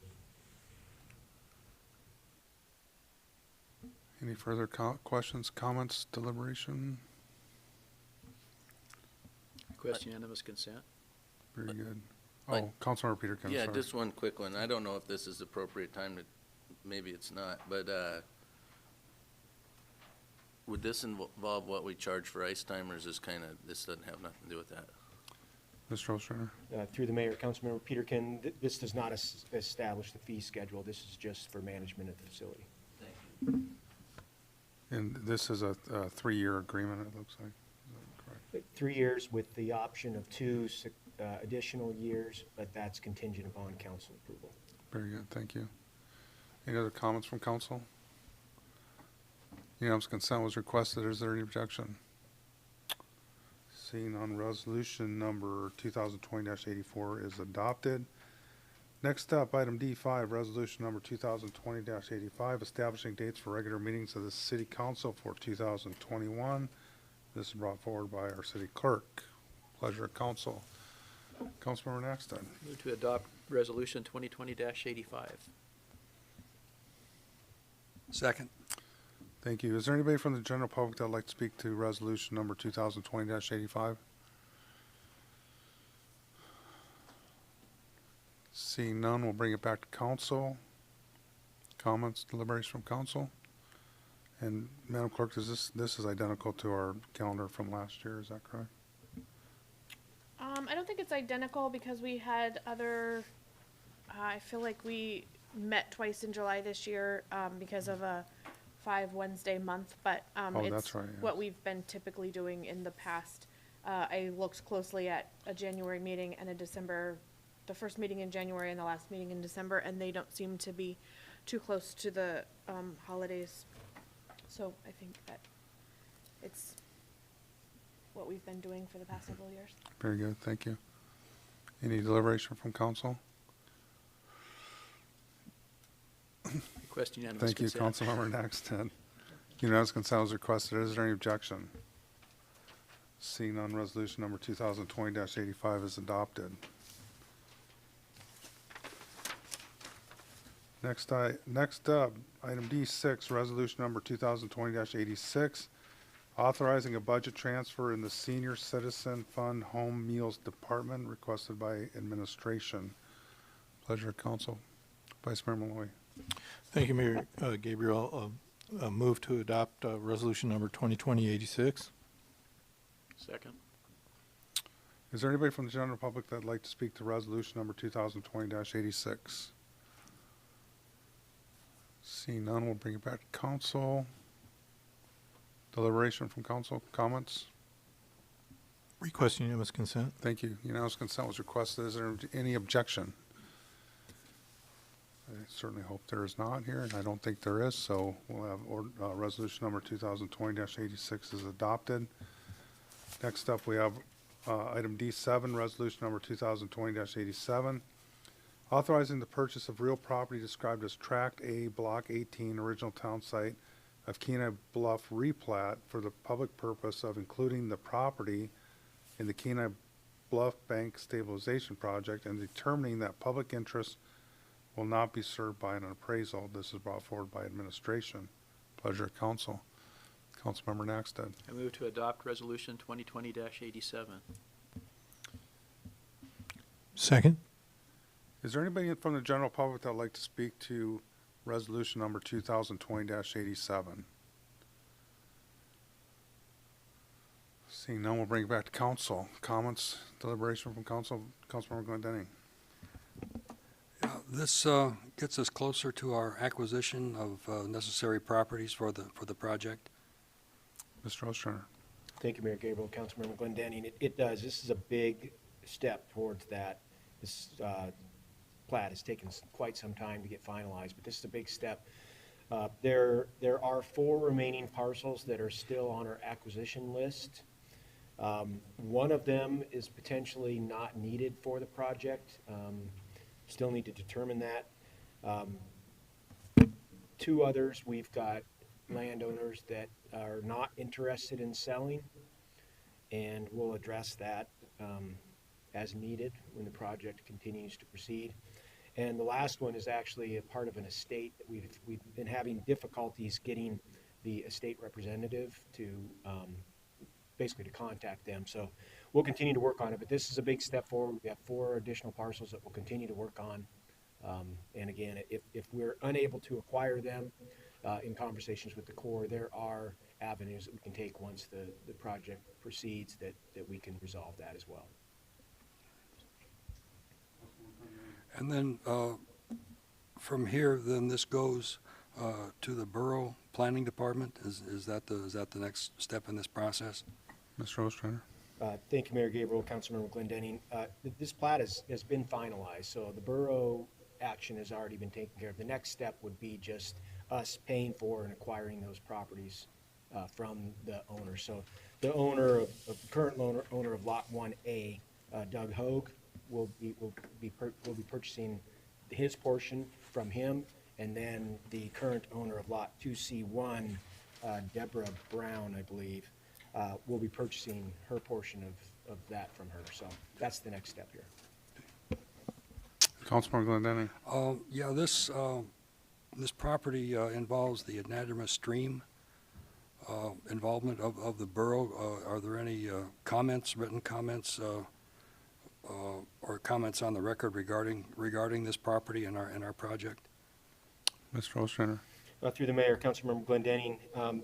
Any further questions, comments, deliberation? Request unanimous consent. Very good. Like- Oh, Councilmember Peterkin, Yeah, sorry. just one quick one. I don't know if this is appropriate time to, maybe it's not, but, would this involve what we charge for ice time, or is this this doesn't have nothing to do with that? Mr. Ostrander. Through the mayor, Councilmember Peterkin, this does not establish the fee schedule. This is just for management of the facility. And this is a 3-year agreement, it looks like. Is that correct? 3 years with the option of 2 additional years, but that's contingent upon council approval. Very good, thank you. Any other comments from council? Unanimous consent was requested. Is there any objection? Seeing on resolution number 2020-84 is adopted. Next up, item D5, resolution number 2020-85, establishing dates for regular meetings of the city council for 2021. This is brought forward by our city clerk. Pleasure of council. Councilmember Naxton. Move to adopt Resolution 2020-85. Second. Thank you. Is there anybody from the general public that would like to speak to resolution number 2020-85? Seeing none, we'll bring it back to council. Comments, deliberations from council? And Madam Clerk, this is identical to our calendar from last year, is that correct? I don't think it's identical because we had other, I feel like we met twice in July this year, because of a 5 Wednesday month, but, Oh, it's that's right, what yes. we've been typically doing in the past. I looked closely at a January meeting and a December, the first meeting in January and the last meeting in December, and they don't seem to be too close to the, holidays. So I think that it's what we've been doing for the past several years. Very good, thank you. Any deliberation from council? Request unanimous Thank you, consent. Councilmember Naxton. Unanimous consent was requested. Is there any objection? Seeing none, resolution number 2020-85 is adopted. Next up, item D6, resolution number 2020-86, authorizing a budget transfer in the Senior Citizen Fund Home Meals Department requested by administration. Pleasure of council. Vice Mayor Malloy. Thank you, Mayor Gabriel. Move to adopt resolution number 2020-86. Second. Is there anybody from the general public that'd like to speak to resolution number 2020-86? Seeing none, we'll bring it back to council. Deliberation from council, comments? Request unanimous consent. Thank you. Unanimous consent was requested. Is there any objection? I certainly hope there is not here, and I don't think there is, so we'll have resolution number 2020-86 is adopted. Next up, we have item D7, resolution number 2020-87, authorizing the purchase of real property described as Tract A, Block 18, original town site of Kenai Bluff replat for the public purpose of including the property in the Kenai Bluff Bank Stabilization Project and determining that public interest will not be served by an appraisal. This is brought forward by administration. Pleasure of council. Councilmember Naxted. I move to adopt Resolution 2020-87. Second. Is there anybody from the general public that would like to speak to resolution number 2020-87? Seeing none, we'll bring it back to council. Comments, deliberation from council. Councilmember Glendenning. This gets us closer to our acquisition of necessary properties for the project. Mr. Ostrander. Thank you, Mayor Gabriel, Councilmember Glendenning. It does. This is a big step towards that. This plat has taken quite some time to get finalized, but this is a big step. There are 4 remaining parcels that are still on our acquisition list. One of them is potentially not needed for the project. Still need to determine that. 2 others, we've got landowners that are not interested in selling, and we'll address that as needed when the project continues to proceed. And the last one is actually a part of an estate that we've been having difficulties getting the estate representative to basically to contact them. So we'll continue to work on it, but this is a big step forward. We have 4 additional parcels that we'll continue to work on. And again, if we're unable to acquire them in conversations with the Corps, there are avenues that we can take once the project proceeds that we can resolve that as well. And then from here, then this goes to the Borough Planning Department. Is that the next step in this process? Mr. Ostrander. Thank you, Mayor Gabriel, Councilmember Glendenning. This plat has been finalized, so the borough action has already been taken care of. The next step would be just us paying for and acquiring those properties from the owner. So the owner the current owner of Lot 1A, Doug Hogue, will be purchasing his portion from him, and then the current owner of Lot 2C1, Deborah Brown, I believe, will be purchasing her portion of that from her. So that's the next step here. Councilmember Glendenning. Yeah, this property involves the Anadromous Stream involvement of the borough. Are there any comments, written comments, or comments on the record regarding this property and our project? Mr. Ostrander. Through the mayor, Councilmember Glendenning,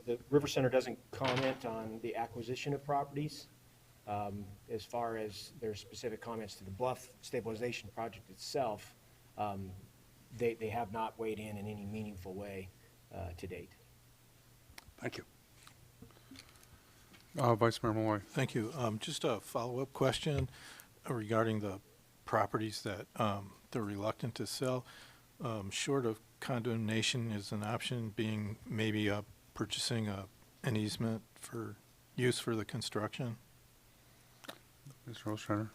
the River Center doesn't comment on the acquisition of properties. As far as their specific comments to the Bluff Stabilization Project itself, they have not weighed in any meaningful way to date. Thank you. Vice Mayor Malloy. Thank you. Just a follow-up question regarding the properties that they're reluctant to sell. Short of condemnation is an option, being maybe purchasing an easement for use for the construction. Mr. Ostrander.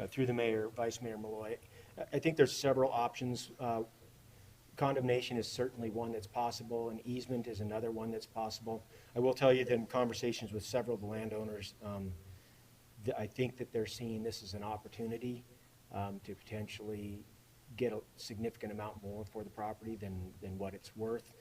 Through the mayor, Vice Mayor Malloy, I think there's several options. Condemnation is certainly one that's possible. An easement is another one that's possible. I will tell you that in conversations with several of the landowners, I think that they're seeing this as an opportunity to potentially get a significant amount more for the property than what it's worth.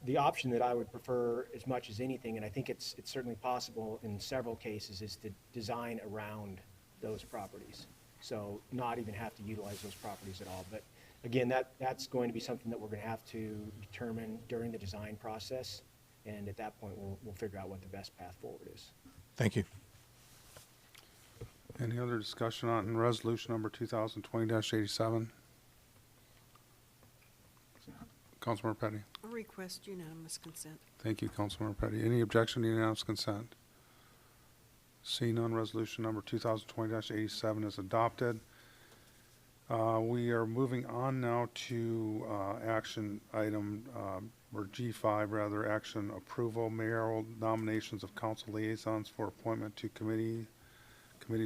The option that I would prefer as much as anything, and I think it's certainly possible in several cases, is to design around those properties. So not even have to utilize those properties at all. But again, that's going to be something that we're going to have to determine during the design process. And at that point, we'll figure out what the best path forward is. Thank you. Any other discussion on resolution number 2020-87? Councilmember Petty. I request unanimous consent. Thank you, Councilmember Petty. Any objection to unanimous consent? Seeing none, resolution number 2020-87 is adopted. We are moving on now to action item, or G5 rather, action approval, mayoral nominations of council liaisons for appointment to committees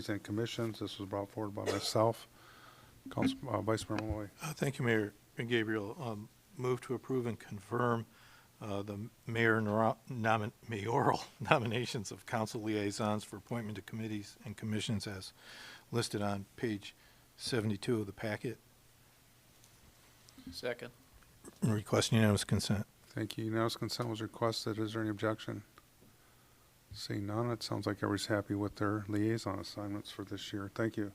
and commissions. This was brought forward by myself. Council, Vice Mayor Malloy. Thank you, Mayor Gabriel. Move to approve and confirm the mayoral nominations of council liaisons for appointment to committees and commissions as listed on page 72 of the packet. Second. Request unanimous consent. Thank you. Unanimous consent was requested. Is there any objection? Seeing none, it sounds like everybody's happy with their liaison assignments for this year. Thank you.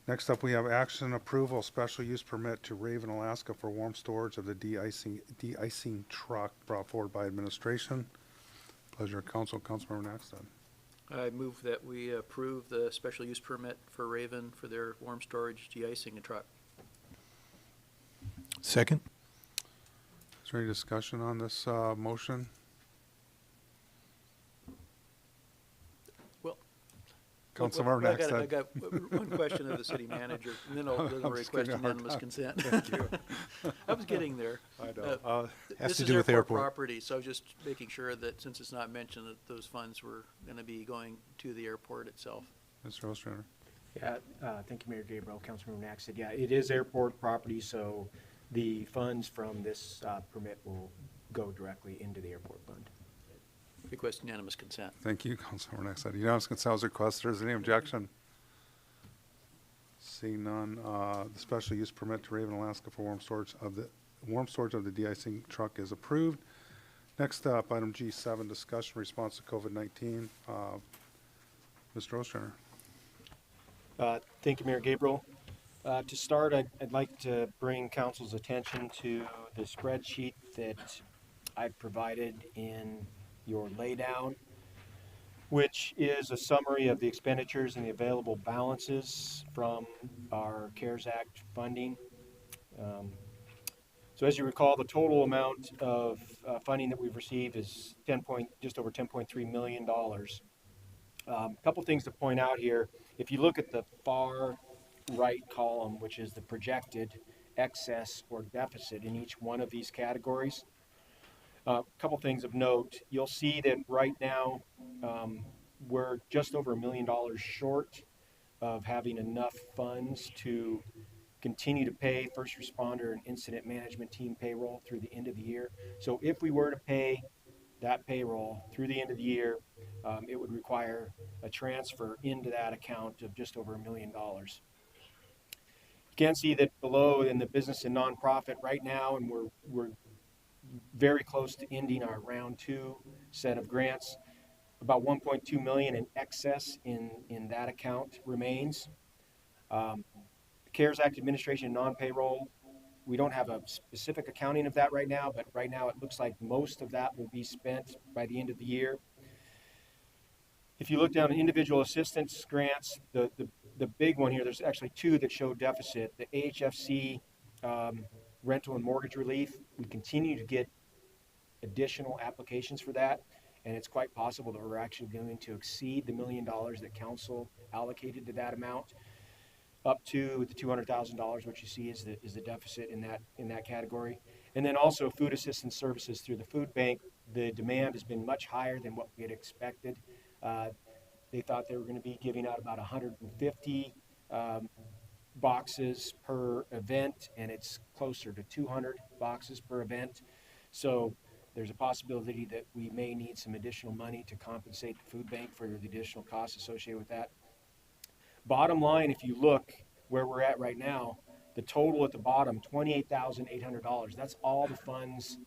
Next up, we have action approval, special use permit to Raven, Alaska for warm storage of the de-icing truck brought forward by administration. Pleasure of council, Councilmember Naxton. I move that we approve the special use permit for Raven for their warm storage de-icing truck. Second. Is there any discussion on this motion? Well, Councilmember I Naxton. got one question of the city manager, and then I'll just request giving you a hard unanimous time. consent. Thank you. I was getting there. I know. Has This to is do with airport airport. property, so I was just making sure that since it's not mentioned, that those funds were going to be going to the airport itself. Mr. Ostrander. Yeah, thank you, Mayor Gabriel, Councilmember Naxton. Yeah, it is airport property, so the funds from this permit will go directly into the airport fund. Request unanimous consent. Thank you, Councilmember Naxton. Unanimous consent was requested. Is there any objection? Seeing none, the special use permit to Raven, Alaska for warm storage of the de-icing truck is approved. Next up, item G7, discussion response to COVID-19. Mr. Ostrander. Thank you, Mayor Gabriel. To start, I'd like to bring council's attention to the spreadsheet that I provided in your laydown, which is a summary of the expenditures and the available balances from our CARES Act funding. So as you recall, the total amount of funding that we've received is just over $10.3 million. A couple things to point out here. If you look at the far right column, which is the projected excess or deficit in each one of these categories, a couple things of note. You'll see that right now we're just over $1 million short of having enough funds to continue to pay first responder and incident management team payroll through the end of the year. So if we were to pay that payroll through the end of the year, it would require a transfer into that account of just over $1 million. You can see that below in the business and nonprofit right now, and we're very close to ending our round 2 set of grants. About 1.2 million in excess in that account remains. The CARES Act administration non-payroll, we don't have a specific accounting of that right now, but right now it looks like most of that will be spent by the end of the year. If you look down at individual assistance grants, the big one here, there's actually 2 that show deficit. The AHFC rental and mortgage relief, we continue to get additional applications for that, and it's quite possible that we're actually going to exceed the $1 million that council allocated to that amount, up to the $200,000, which you see is the deficit in that category. And then also food assistance services through the food bank, the demand has been much higher than what we had expected. They thought they were going to be giving out about 150 boxes per event, and it's closer to 200 boxes per event. So there's a possibility that we may need some additional money to compensate the food bank for the additional costs associated with that. Bottom line, if you look where we're at right now, the total at the bottom, $28,800, that's all the funds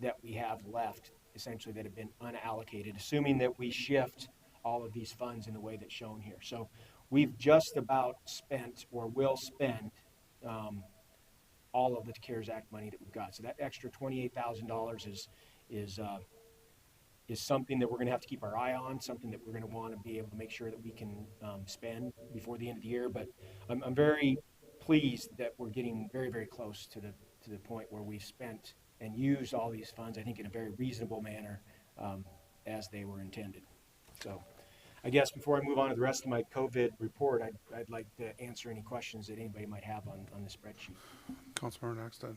that we have left, essentially, that have been unallocated, assuming that we shift all of these funds in the way that's shown here. So we've just about spent, or will spend, all of the CARES Act money that we've got. So that extra $28,000 is something that we're going to have to keep our eye on, something that we're going to want to be able to make sure that we can spend before the end of the year. But I'm very pleased that we're getting very, very close to the point where we've spent and used all these funds, I think, in a very reasonable manner as they were intended. So I guess before I move on to the rest of my COVID report, I'd like to answer any questions that anybody might have on the spreadsheet. Councilmember Naxton.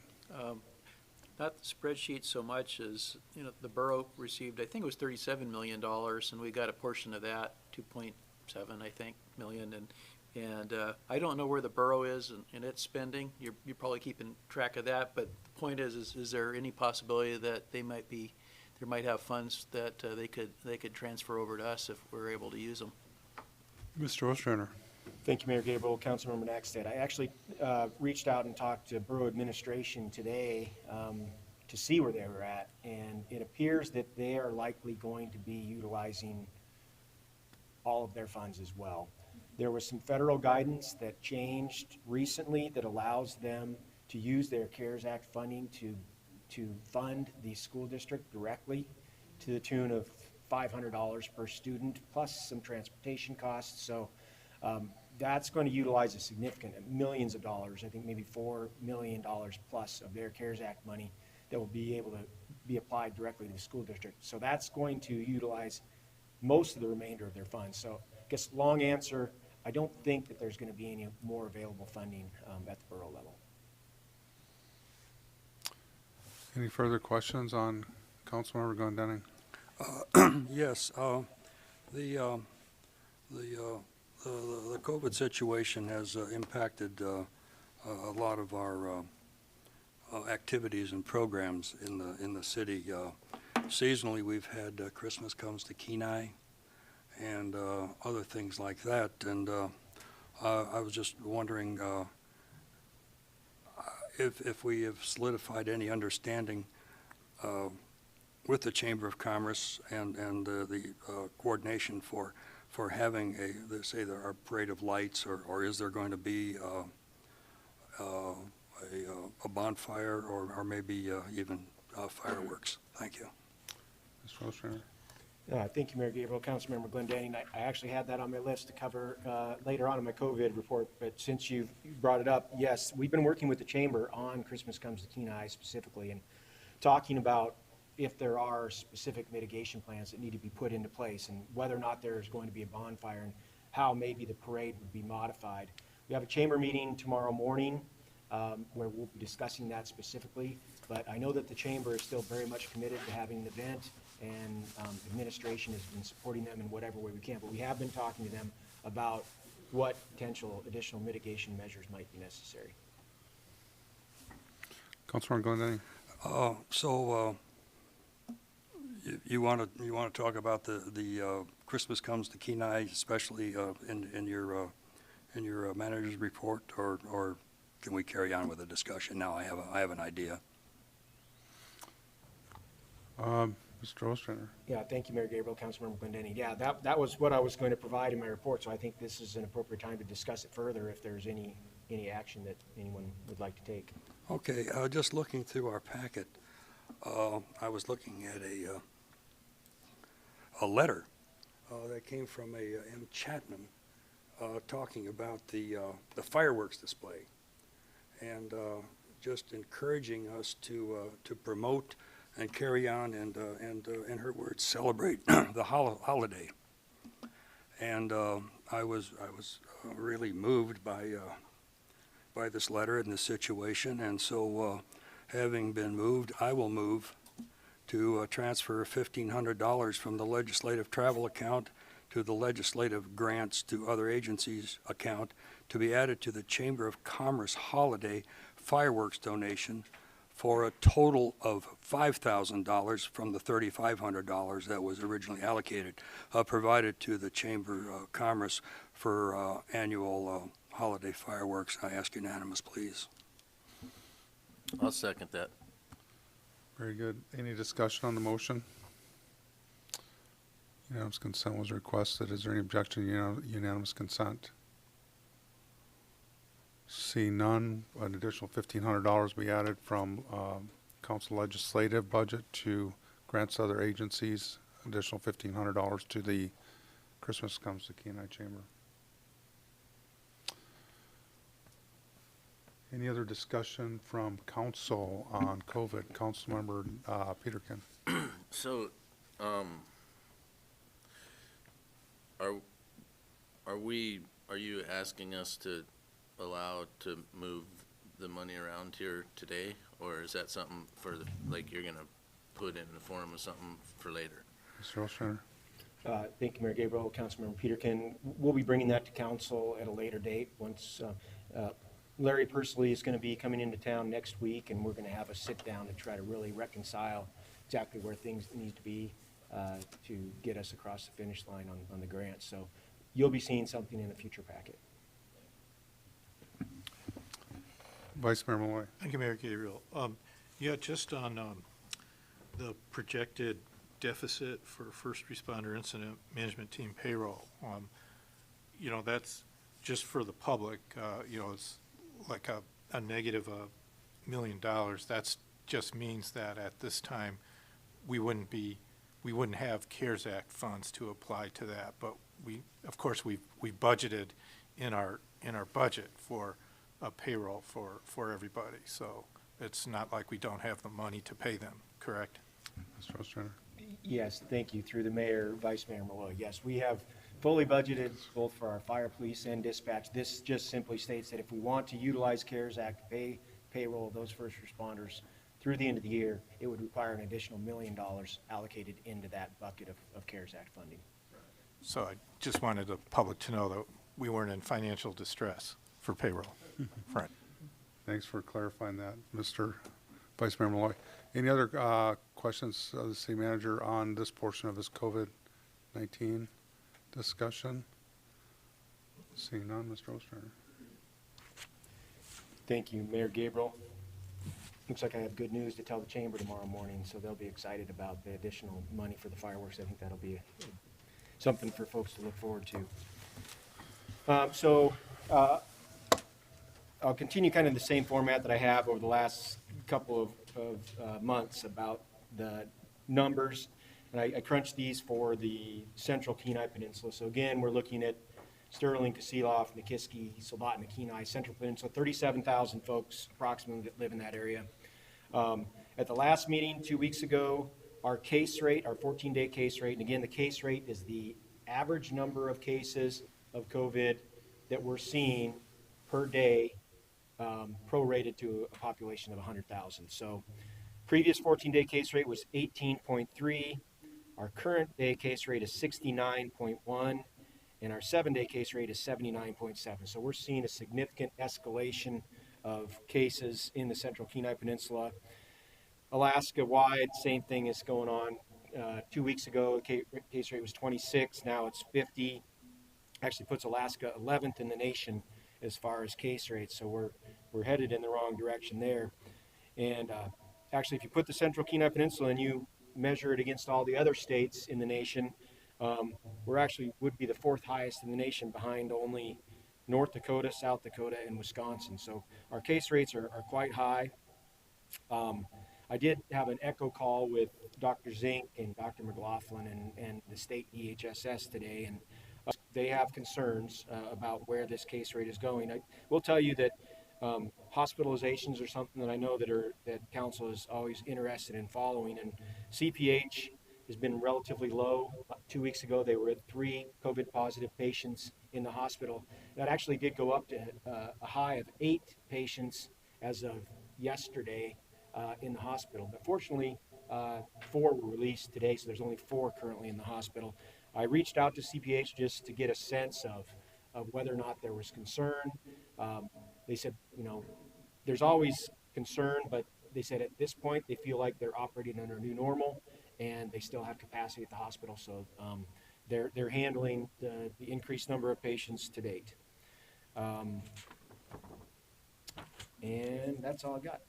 Not the spreadsheet so much as, you know, the borough received, I think it was $37 million, and we got a portion of that, 2.7, I think, million. And I don't know where the borough is in its spending. You're probably keeping track of that, but the point is there any possibility that they might have funds that they could transfer over to us if we're able to use them? Mr. Ostrander. Thank you, Mayor Gabriel, Councilmember Naxted. I actually reached out and talked to borough administration today to see where they were at, and it appears that they are likely going to be utilizing all of their funds as well. There was some federal guidance that changed recently that allows them to use their CARES Act funding to fund the school district directly to the tune of $500 per student, plus some transportation costs. So that's going to utilize a significant millions of dollars, I think maybe $4 million plus of their CARES Act money that will be able to be applied directly to the school district. So that's going to utilize most of the remainder of their funds. So I guess long answer, I don't think that there's going to be any more available funding at the borough level. Any further questions on Councilmember Glendening? Yes, the COVID situation has impacted a lot of our activities and programs in the city. Seasonally, we've had Christmas Comes to Kenai and other things like that. And I was just wondering if we have solidified any understanding with the Chamber of Commerce and the coordination for having our parade of lights, or is there going to be a bonfire or maybe even fireworks? Thank you. Mr. Ostrander. Thank you, Mayor Gabriel. Councilmember Glendening, I actually had that on my list to cover later on in my COVID report, but since you brought it up, yes, we've been working with the Chamber on Christmas Comes to Kenai specifically and talking about if there are specific mitigation plans that need to be put into place and whether or not there's going to be a bonfire and how maybe the parade would be modified. We have a Chamber meeting tomorrow morning where we'll be discussing that specifically, but I know that the Chamber is still very much committed to having an event, and administration has been supporting them in whatever way we can, but we have been talking to them about what potential additional mitigation measures might be necessary. Councilmember Glendening. You want to talk about the Christmas Comes to Kenai, especially in your manager's report, or can we carry on with the discussion now? I have an idea. Mr. Ostrander. Yeah, thank you, Mayor Gabriel, Councilmember Glendening. Yeah, that was what I was going to provide in my report, so I think this is an appropriate time to discuss it further if there's any action that anyone would like to take. Okay, just looking through our packet, I was looking at a letter that came from M. Chapman talking about the fireworks display and just encouraging us to promote and carry on and in her words, celebrate the holiday. And I was really moved by this letter and this situation, and so having been moved, I will move to transfer $1,500 from the legislative travel account to the legislative grants to other agencies account to be added to the Chamber of Commerce holiday fireworks donation for a total of $5,000 from the $3,500 that was originally allocated, provided to the Chamber of Commerce for annual holiday fireworks. I ask unanimous, please. I'll second that. Very good. Any discussion on the motion? Unanimous consent was requested. Is there any objection to unanimous consent? See none. An additional $1,500 be added from council legislative budget to grants to other agencies. Additional $1,500 to the Christmas Comes to Kenai Chamber. Any other discussion from council on COVID? Councilmember Peterkin. So, are you asking us to allow to move the money around here today? Or is that something for the, like, you're gonna put in the form of something for later? Mr. Ostrander? Thank you, Mayor Gabriel, Councilmember Peterkin. We'll be bringing that to council at a later date once Larry Pursley is going to be coming into town next week, and we're going to have a sit down to try to really reconcile exactly where things need to be to get us across the finish line on the grant. So you'll be seeing something in a future packet. Vice Mayor Malloy? Thank you, Mayor Gabriel. Yeah, just on the projected deficit for first responder incident management team payroll, you know, that's just for the public, you know, it's like a negative $1 million. That's just means that at this time, we wouldn't have CARES Act funds to apply to that, but of course, we budgeted in our budget for a payroll for everybody, so it's not like we don't have the money to pay them, correct? Mr. Ostrander? Yes, thank you. Through the mayor, Vice Mayor Malloy. Yes, we have fully budgeted both for our fire, police, and dispatch. This just simply states that if we want to utilize CARES Act to pay payroll of those first responders through the end of the year, it would require an additional $1 million allocated into that bucket of CARES Act funding. So I just wanted the public to know that we weren't in financial distress for payroll. Right. Thanks for clarifying that, Mr. Vice Mayor Malloy. Any other questions of the city manager on this portion of his COVID-19 discussion? Seeing none, Mr. Ostrander. Thank you, Mayor Gabriel. Looks like I have good news to tell the chamber tomorrow morning, so they'll be excited about the additional money for the fireworks. I think that'll be something for folks to look forward to. I'll continue kind of the same format that I have over the last couple of months about the numbers. And I crunched these for the central Kenai Peninsula. So again, we're looking at Sterling, Kasilof, Nikiski, Soldotna, Kenai, Central Peninsula, 37,000 folks approximately that live in that area. At the last meeting 2 weeks ago, our case rate, our 14-day case rate, and again, the case rate is the average number of cases of COVID that we're seeing per day, prorated to a population of 100,000. So previous 14-day case rate was 18.3. Our current day case rate is 69.1. And our 7-day case rate is 79.7. So we're seeing a significant escalation of cases in the central Kenai Peninsula. Alaska-wide, same thing is going on. 2 weeks ago, the case rate was 26. Now it's 50. Actually puts Alaska 11th in the nation as far as case rates. So we're headed in the wrong direction there. And actually, if you put the central Kenai Peninsula and you measure it against all the other states in the nation, we're actually would be the 4th highest in the nation, behind only North Dakota, South Dakota, and Wisconsin. So our case rates are quite high. I did have an echo call with Dr. Zink and Dr. McLaughlin and the state EHSS today, and they have concerns about where this case rate is going. I will tell you that hospitalizations are something that I know that council is always interested in following, and CPH has been relatively low. 2 weeks ago, they were at 3 COVID positive patients in the hospital. That actually did go up to a high of 8 patients as of yesterday in the hospital. But fortunately, 4 were released today, so there's only 4 currently in the hospital. I reached out to CPH just to get a sense of whether or not there was concern. They said, you know, there's always concern, but they said at this point they feel like they're operating under a new normal, and they still have capacity at the hospital, so they're handling the increased number of patients to date. And that's all I got.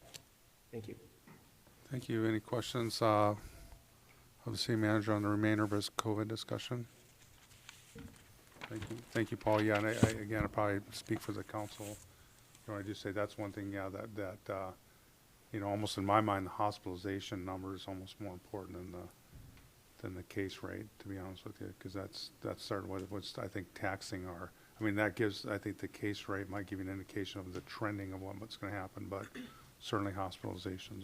Thank you. Thank you. Any questions of the city manager on the remainder of his COVID discussion? Thank you. Thank you, Paul. Yeah, and I probably speak for the council. You know, I just say that's one thing, yeah, that you know, almost in my mind, the hospitalization number is almost more important than the case rate, to be honest with you, because that's sort of what's I think taxing our. I mean, that gives, I think the case rate might give you an indication of the trending of what's going to happen, but certainly hospitalizations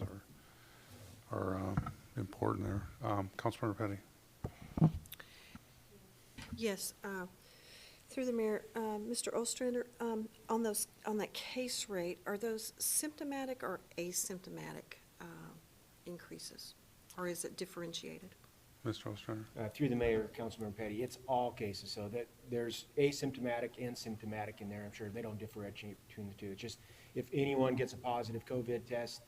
are important there. Councilmember Petty. Yes, through the mayor, Mr. Ostrander, on that case rate, are those symptomatic or asymptomatic increases? Or is it differentiated? Mr. Ostrander? Through the mayor, Councilmember Petty, it's all cases, so that there's asymptomatic and symptomatic in there. I'm sure they don't differentiate between the two. It's just if anyone gets a positive COVID test,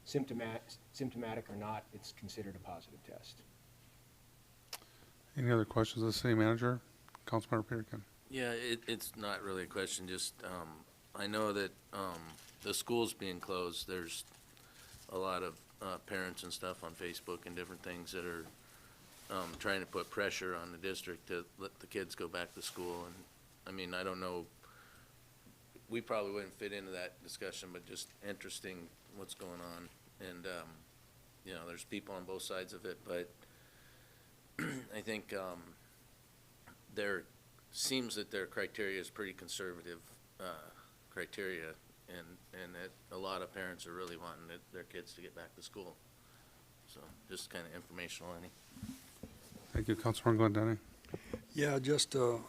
symptomatic or not, it's considered a positive test. Any other questions of the city manager? Councilmember Peterkin? Yeah, it's not really a question, just, I know that, the school's being closed, there's a lot of, parents and stuff on Facebook and different things that are, trying to put pressure on the district to let the kids go back to school, and, I mean, I don't know, we probably wouldn't fit into that discussion, but just interesting what's going on, and, you know, there's people on both sides of it, but I think, there seems that their criteria is pretty conservative, criteria, and that a lot of parents are really wanting their kids to get back to school. So, just kind of informational, any. Thank you. Councilman Glendenning? Yeah, just a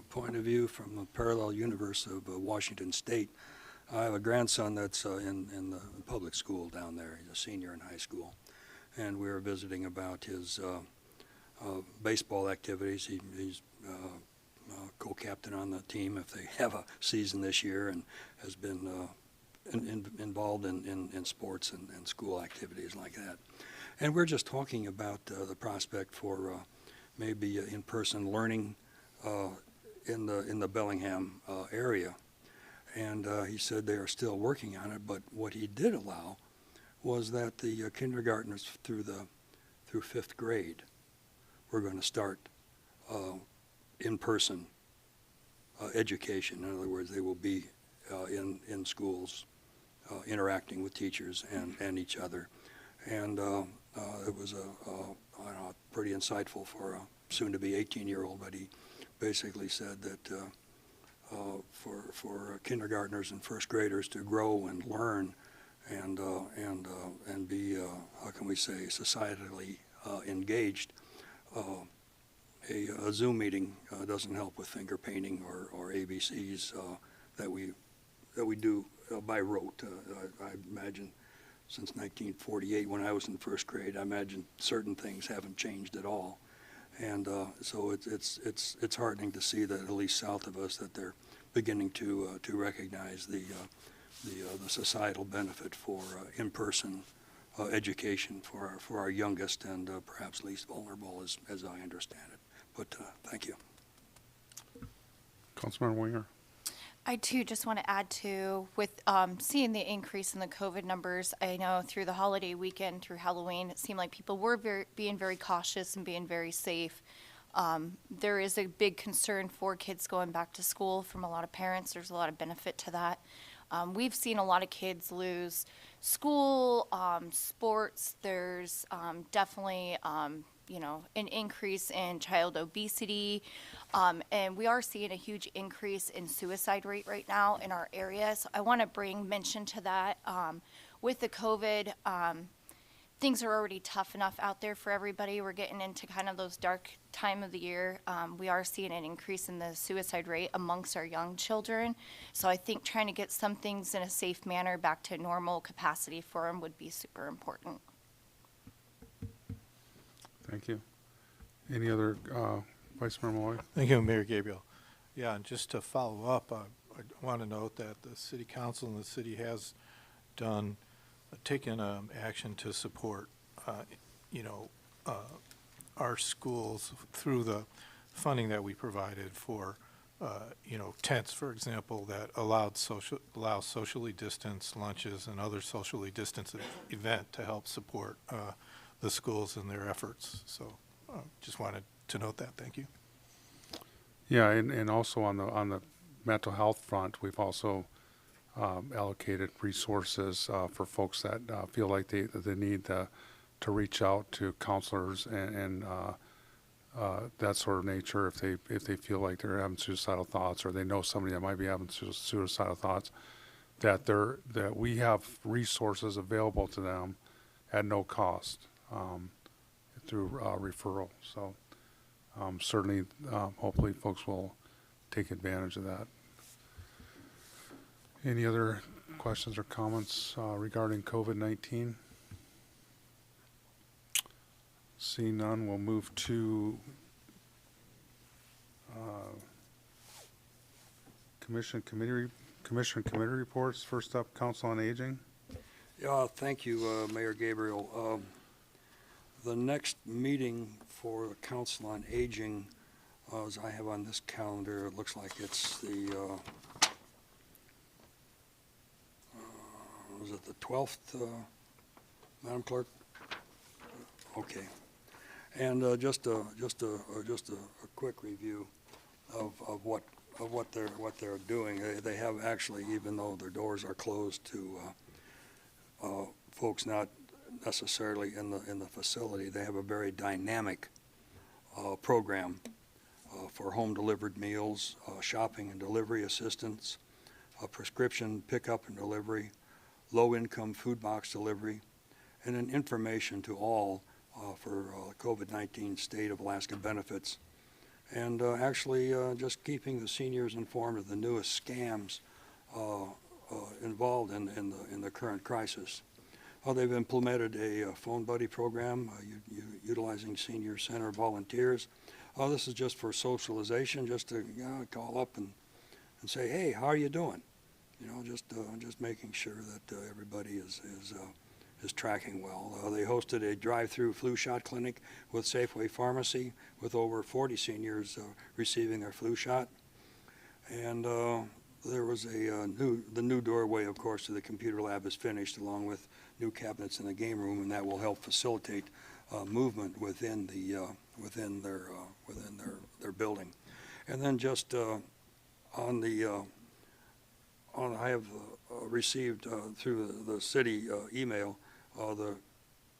point of view from the parallel universe of Washington State. I have a grandson that's in the public school down there. He's a senior in high school. And we were visiting about his baseball activities. He's co-captain on the team if they have a season this year, and has been involved in sports and school activities like that. And we're just talking about the prospect for maybe in-person learning in the Bellingham area. And he said they are still working on it, but what he did allow was that the kindergartners through fifth grade were going to start in-person education. In other words, they will be in schools interacting with teachers and each other. And it was I don't know, pretty insightful for a soon-to-be 18-year-old, but he basically said that for kindergartners and first graders to grow and learn and be, how can we say, societally engaged, a Zoom meeting doesn't help with finger painting or ABCs that we do by rote. I imagine since 1948, when I was in first grade, I imagine certain things haven't changed at all, and so it's heartening to see that at least south of us that they're beginning to recognize the societal benefit for in-person education for our youngest and perhaps least vulnerable, as I understand it. But thank you. Councilman Winger? I too just want to add to, with seeing the increase in the COVID numbers, I know through the holiday weekend, through Halloween, it seemed like people were being very cautious and being very safe. There is a big concern for kids going back to school from a lot of parents. There's a lot of benefit to that. We've seen a lot of kids lose school, sports. There's definitely an increase in child obesity, and we are seeing a huge increase in suicide rate right now in our area. So I want to bring mention to that. With the COVID, things are already tough enough out there for everybody. We're getting into kind of those dark time of the year. We are seeing an increase in the suicide rate amongst our young children. So I think trying to get some things in a safe manner back to normal capacity for them would be super important. Thank you. Any other, Vice Mayor Malloy? Thank you, Mayor Gabriel. Yeah, and just to follow up, I want to note that the City Council and the city has taken action to support, our schools through the funding that we provided for, tents, for example, that allow socially distanced lunches and other socially distanced event to help support the schools in their efforts. So just wanted to note that. Thank you. Yeah, and also on the mental health front, we've also allocated resources for folks that feel like they need to reach out to counselors and that sort of nature if they feel like they're having suicidal thoughts or they know somebody that might be having suicidal thoughts, that we have resources available to them at no cost through referral. So certainly, hopefully folks will take advantage of that. Any other questions or comments regarding COVID-19? Seeing none, we'll move to commission committee reports. First up, Council on Aging. Yeah, thank you, Mayor Gabriel. The next meeting for the Council on Aging, as I have on this calendar, it looks like it's the, was it the 12th, Madam Clerk? Okay. And just a quick review of what they're doing. They have actually, even though their doors are closed to folks not necessarily in the facility, they have a very dynamic program for home delivered meals, shopping and delivery assistance, prescription pickup and delivery, low income food box delivery, and then information to all for COVID-19 state of Alaska benefits. And actually just keeping the seniors informed of the newest scams involved in the current crisis. They've implemented a phone buddy program utilizing senior center volunteers. This is just for socialization, just to call up and say, hey, how are you doing? You know, just making sure that everybody is tracking well. They hosted a drive-through flu shot clinic with Safeway Pharmacy with over 40 seniors receiving their flu shot. And there was the new doorway, of course, to the computer lab is finished, along with new cabinets in the game room, and that will help facilitate movement within their building. And then just I have received through the city email the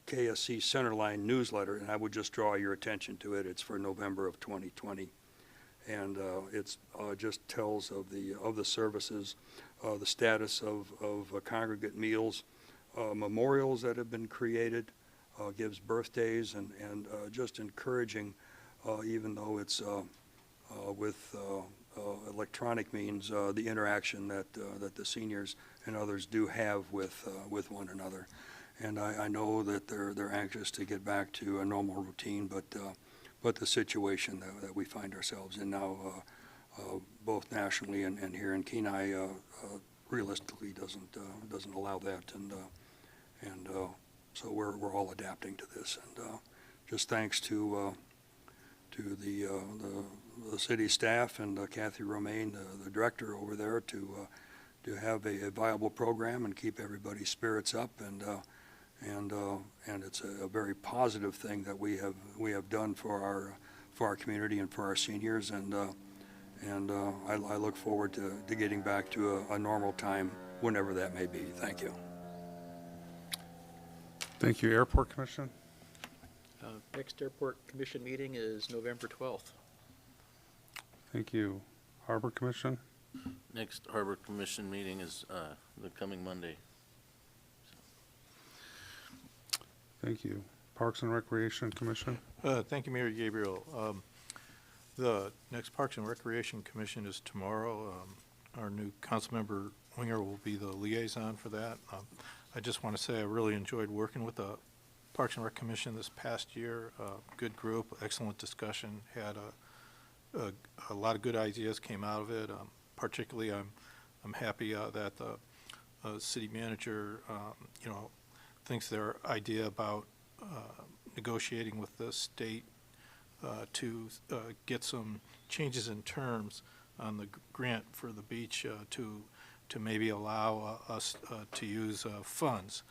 KSC Centerline newsletter, and I would just draw your attention to it. It's for November of 2020, and it's just tells of the services, the status of congregate meals, memorials that have been created, gives birthdays, and just encouraging, even though it's with electronic means, the interaction that the seniors and others do have with one another. And I know that they're anxious to get back to a normal routine, but the situation that we find ourselves in now, both nationally and here in Kenai, realistically doesn't allow that, and so we're all adapting to this, and just thanks to the city staff and Kathy Romaine, the director over there, to have a viable program and keep everybody's spirits up, and it's a very positive thing that we have done for our community and for our seniors, and I look forward to getting back to a normal time whenever that may be. Thank you. Thank you. Airport Commission. Next Airport Commission meeting is November 12th. Thank you. Harbor Commission. Next Harbor Commission meeting is the coming Monday. Thank you. Parks and Recreation Commission. Thank you, Mayor Gabriel. The next Parks and Recreation Commission is tomorrow. Our new council member Winger will be the liaison for that. I just want to say I really enjoyed working with the Parks and Rec Commission this past year. Good group, excellent discussion, had a lot of good ideas came out of it. Particularly, I'm happy that the city manager, thinks their idea about negotiating with the state to get some changes in terms on the grant for the beach to maybe allow us to use funds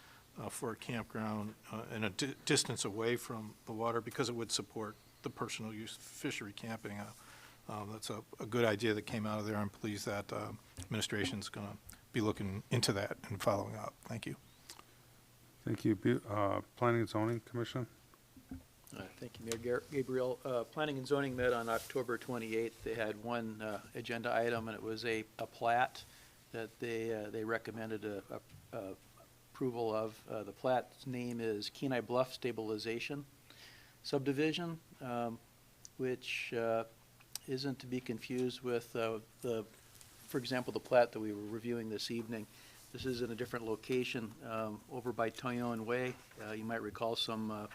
for a campground in a distance away from the water, because it would support the personal use fishery camping. That's a good idea that came out of there. I'm pleased that administration's going to be looking into that and following up. Thank you. Thank you. Planning and Zoning Commission. Thank you, Mayor Gabriel. Planning and Zoning met on October 28th. They had one agenda item, and it was a plat that they recommended approval of. The plat's name is Kenai Bluff Stabilization Subdivision. which isn't to be confused with for example, the plat that we were reviewing this evening. This is in a different location over by Toyon Way. You might recall some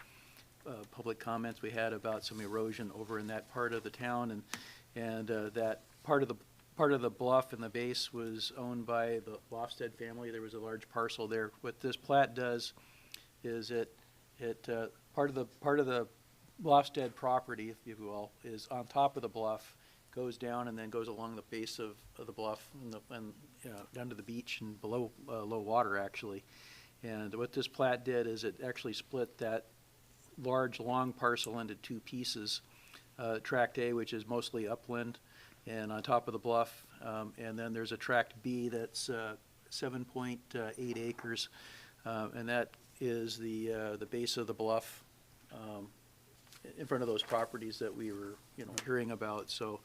public comments we had about some erosion over in that part of the town, and that part of the bluff and the base was owned by the Lofstead family. There was a large parcel there. What this plat does is part of the Lofstead property, if you will, is on top of the bluff, goes down and then goes along the base of the bluff and down to the beach and below low water, actually. And what this plat did is it actually split that large, long parcel into two pieces. Tract A, which is mostly upland and on top of the bluff, and then there's a Tract B that's 7.8 acres, and that is the base of the bluff in front of those properties that we were, hearing about. So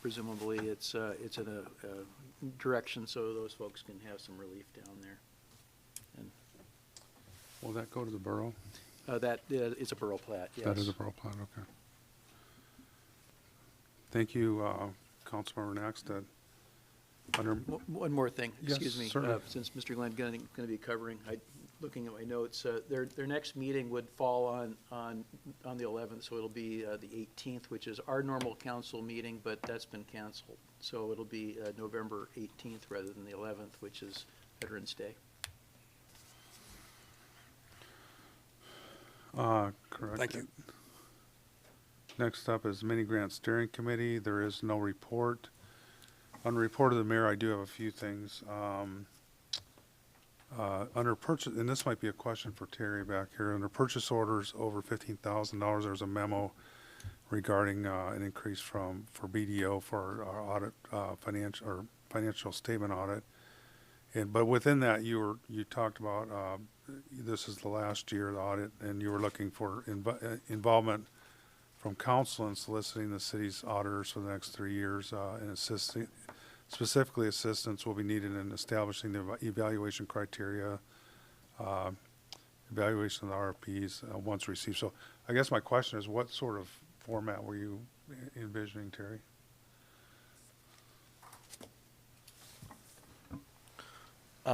presumably it's in a direction so those folks can have some relief down there. And Will that go to the borough? that is a borough plat, yes. That is a borough plat, okay. Thank you, Councilmember Naxted. One more thing, Yes, excuse me, certainly. since Mr. Glenn going to be covering, looking at my notes, their next meeting would fall on the 11th, so it'll be the 18th, which is our normal council meeting, but that's been canceled. So it'll be November 18th rather than the 11th, which is Veterans Day. Correct. Thank you. Next up is Mini Grant Steering Committee. There is no report. On the report of the mayor, I do have a few things. Under purchase, and this might be a question for Terry back here, under purchase orders over $15,000, there's a memo regarding an increase for BDO for our audit, financial statement audit. But within that, you talked about this is the last year of the audit, and you were looking for involvement from council in soliciting the city's auditors for the next 3 years, and specifically assistance will be needed in establishing the evaluation criteria, evaluation of the RFPs once received. So I guess my question is, what sort of format were you envisioning, Terry?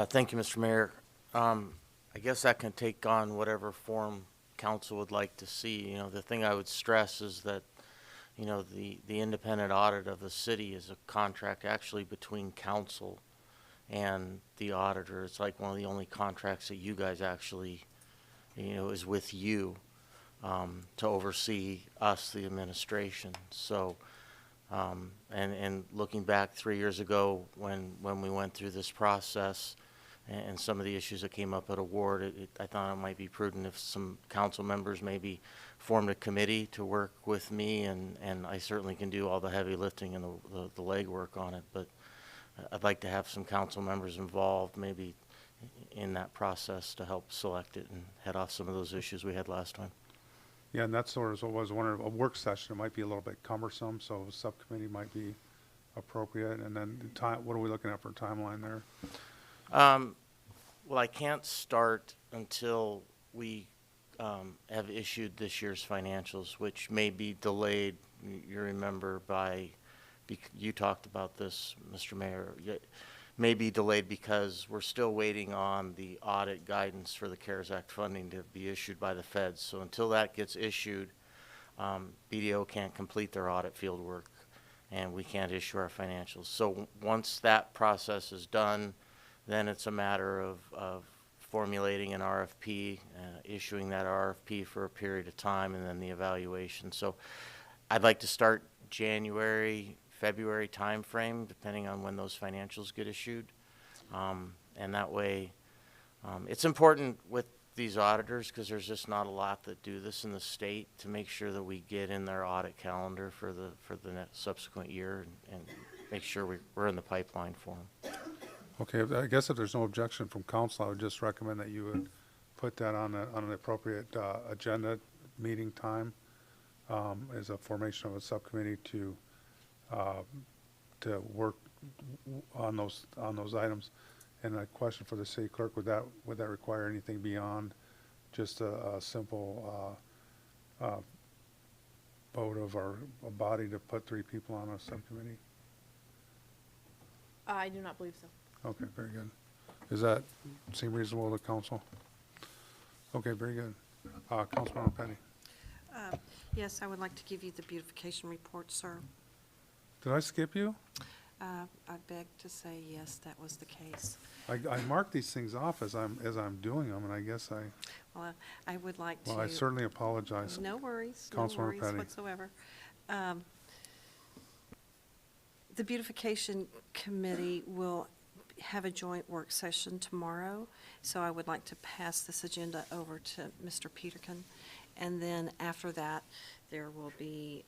Thank you, Mr. Mayor. I guess that can take on whatever form council would like to see. The thing I would stress is that, the independent audit of the city is a contract actually between council and the auditor. It's like one of the only contracts that you guys actually, is with you to oversee us, the administration. So, and looking back 3 years ago when we went through this process, and some of the issues that came up at award, I thought it might be prudent if some council members maybe formed a committee to work with me, and I certainly can do all the heavy lifting and the legwork on it, but I'd like to have some council members involved maybe in that process to help select it and head off some of those issues we had last time. Yeah, and that's sort of what I was wondering. A work session, it might be a little bit cumbersome, so a subcommittee might be appropriate. And then what are we looking at for a timeline there? Well, I can't start until we have issued this year's financials, which may be delayed. You remember you talked about this, Mr. Mayor, may be delayed because we're still waiting on the audit guidance for the CARES Act funding to be issued by the feds. So until that gets issued, BDO can't complete their audit field work, and we can't issue our financials. So once that process is done, then it's a matter of formulating an RFP, issuing that RFP for a period of time, and then the evaluation. So I'd like to start January, February timeframe, depending on when those financials get issued. And that way, it's important with these auditors, because there's just not a lot that do this in the state, to make sure that we get in their audit calendar for the next subsequent year and make sure we're in the pipeline for them. Okay, I guess if there's no objection from council, I would just recommend that you would put that on an appropriate agenda meeting time as a formation of a subcommittee to work on those items. And a question for the city clerk: would that require anything beyond just a simple vote of our body to put 3 people on a subcommittee? I do not believe so. Okay, very good. Does that seem reasonable to council? Okay, very good. Councilmember Penny. Yes, I would like to give you the beautification report, sir. Did I skip you? I beg to say, yes, that was the case. I mark these things off as I'm doing them, and I guess Well, I would like to. well, I certainly apologize. No worries, no Councilmember worries Petty. whatsoever. The beautification committee will have a joint work session tomorrow, so I would like to pass this agenda over to Mr. Peterkin. And then after that, there will be,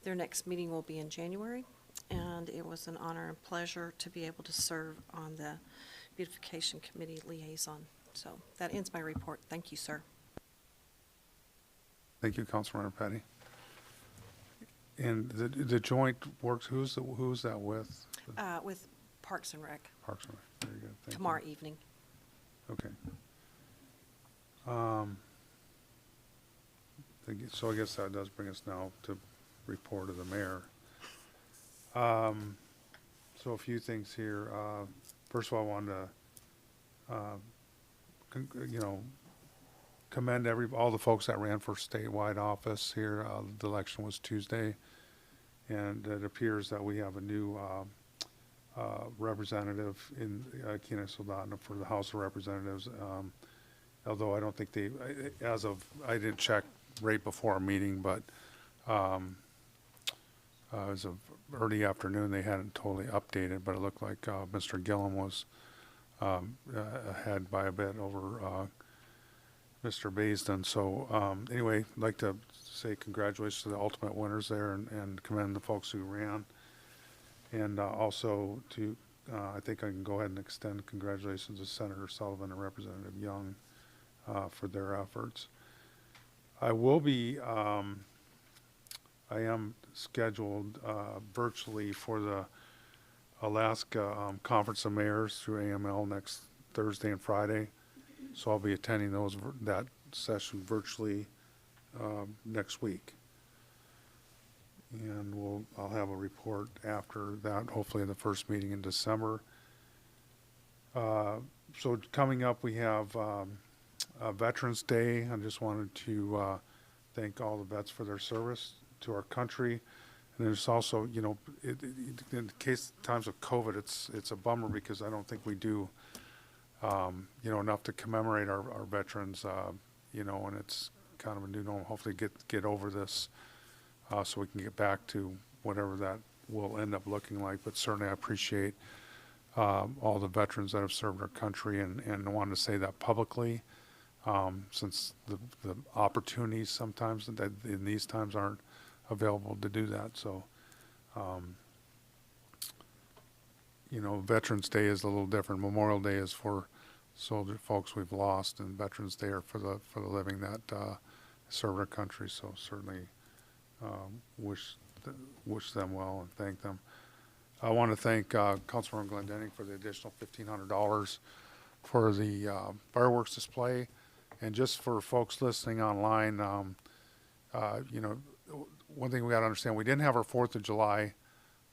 their next meeting will be in January. And it was an honor and pleasure to be able to serve on the beautification committee liaison. So that ends my report. Thank you, sir. Thank you, Councilmember Petty. And the joint works, who's that with? With Parks and Rec Parks and Rec. Very good. Thank you. tomorrow evening. Okay. So I guess that does bring us now to report of the mayor. So a few things here. First of all, I wanted to, commend all the folks that ran for statewide office here. The election was Tuesday, and it appears that we have a new representative in Kenai Soldotna for the House of Representatives. Although I don't think I didn't check right before our meeting, but as of early afternoon, they hadn't totally updated, but it looked like Mr. Gillum was ahead by a bit over Mr. Baisden. So anyway, I'd like to say congratulations to the ultimate winners there and commend the folks who ran. And also to, I think I can go ahead and extend congratulations to Senator Sullivan and Representative Young for their efforts. I will be, I am scheduled virtually for the Alaska Conference of Mayors through AML next Thursday and Friday. So I'll be attending that session virtually next week. And I'll have a report after that, hopefully in the first meeting in December. So coming up, we have Veterans Day. I just wanted to thank all the vets for their service to our country. And there's also, in times of COVID, it's a bummer because I don't think we do, enough to commemorate our veterans, and it's kind of a new normal. Hopefully get over this so we can get back to whatever that will end up looking like. But certainly I appreciate all the veterans that have served our country and I wanted to say that publicly since the opportunities sometimes that in these times aren't available to do that. So, Veterans Day is a little different. Memorial Day is for soldier folks we've lost, and Veterans Day are for the living that serve our country. So certainly wish them well and thank them. I want to thank Councilmember Glendening for the additional $1,500 for the fireworks display, and just for folks listening online, one thing we got to understand, we didn't have our 4th of July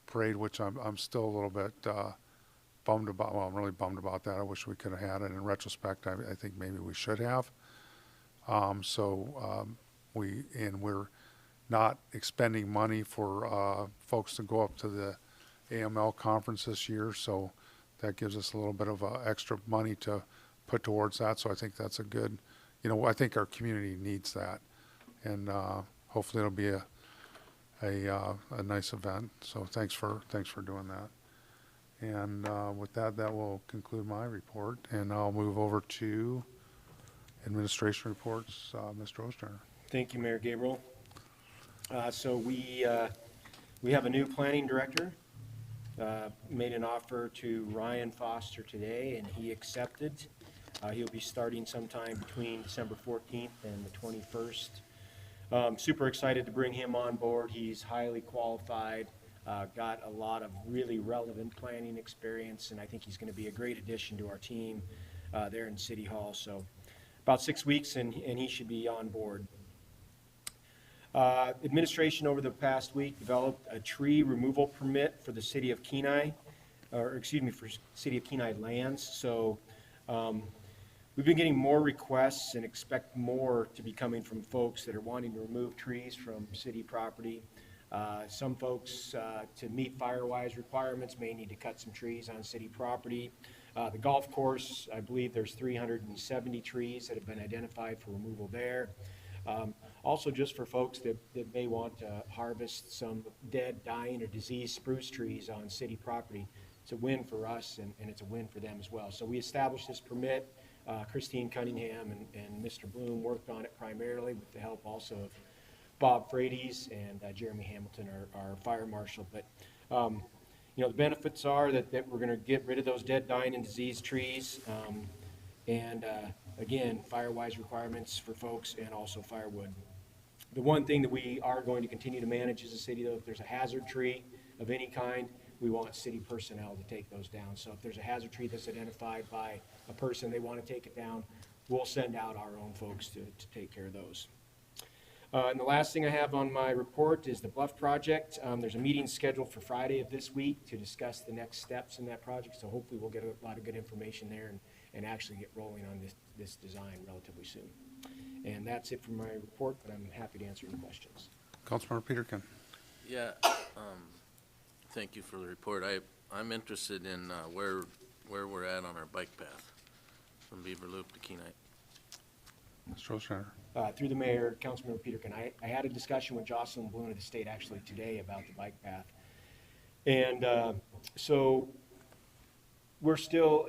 parade, which I'm still a little bit bummed about. Well, I'm really bummed about that. I wish we could have had it. In retrospect, I think maybe we should have. We're not expending money for folks to go up to the AML conference this year, so that gives us a little bit of extra money to put towards that. So I think that's a good, I think our community needs that, and hopefully it'll be a nice event. So thanks for doing that. And with that will conclude my report, and I'll move over to administration reports. Mr. Osterner. Thank you, Mayor Gabriel. So we have a new planning director. Made an offer to Ryan Foster today, and he accepted. He'll be starting sometime between December 14th and the 21st. Super excited to bring him on board. He's highly qualified, got a lot of really relevant planning experience, and I think he's going to be a great addition to our team there in City Hall. So about 6 weeks, and he should be on board. Administration over the past week developed a tree removal permit for the city of Kenai, or excuse me, for city of Kenai lands. So we've been getting more requests and expect more to be coming from folks that are wanting to remove trees from city property. Some folks, to meet fire-wise requirements, may need to cut some trees on city property. The golf course, I believe there's 370 trees that have been identified for removal there. Also, just for folks that may want to harvest some dead, dying, or diseased spruce trees on city property, it's a win for us and it's a win for them as well. So we established this permit. Christine Cunningham and Mr. Bloom worked on it primarily with the help also of Bob Frades and Jeremy Hamilton, our fire marshal. But you know, the benefits are that we're going to get rid of those dead, dying, and diseased trees. Again, fire-wise requirements for folks and also firewood. The one thing that we are going to continue to manage as a city, though, if there's a hazard tree of any kind, we want city personnel to take those down. So if there's a hazard tree that's identified by a person, they want to take it down, we'll send out our own folks to take care of those. And the last thing I have on my report is the Bluff project. There's a meeting scheduled for Friday of this week to discuss the next steps in that project. So hopefully we'll get a lot of good information there and actually get rolling on this design relatively soon. And that's it for my report, but I'm happy to answer any questions. Councilmember Peterkin. Yeah, thank you for the report. I'm interested in where we're at on our bike path from Beaver Loop to Kenai. Mr. Ostrander. Through the mayor, Councilmember Peterkin, I had a discussion with Jocelyn Bloom of the state actually today about the bike path. And so we're still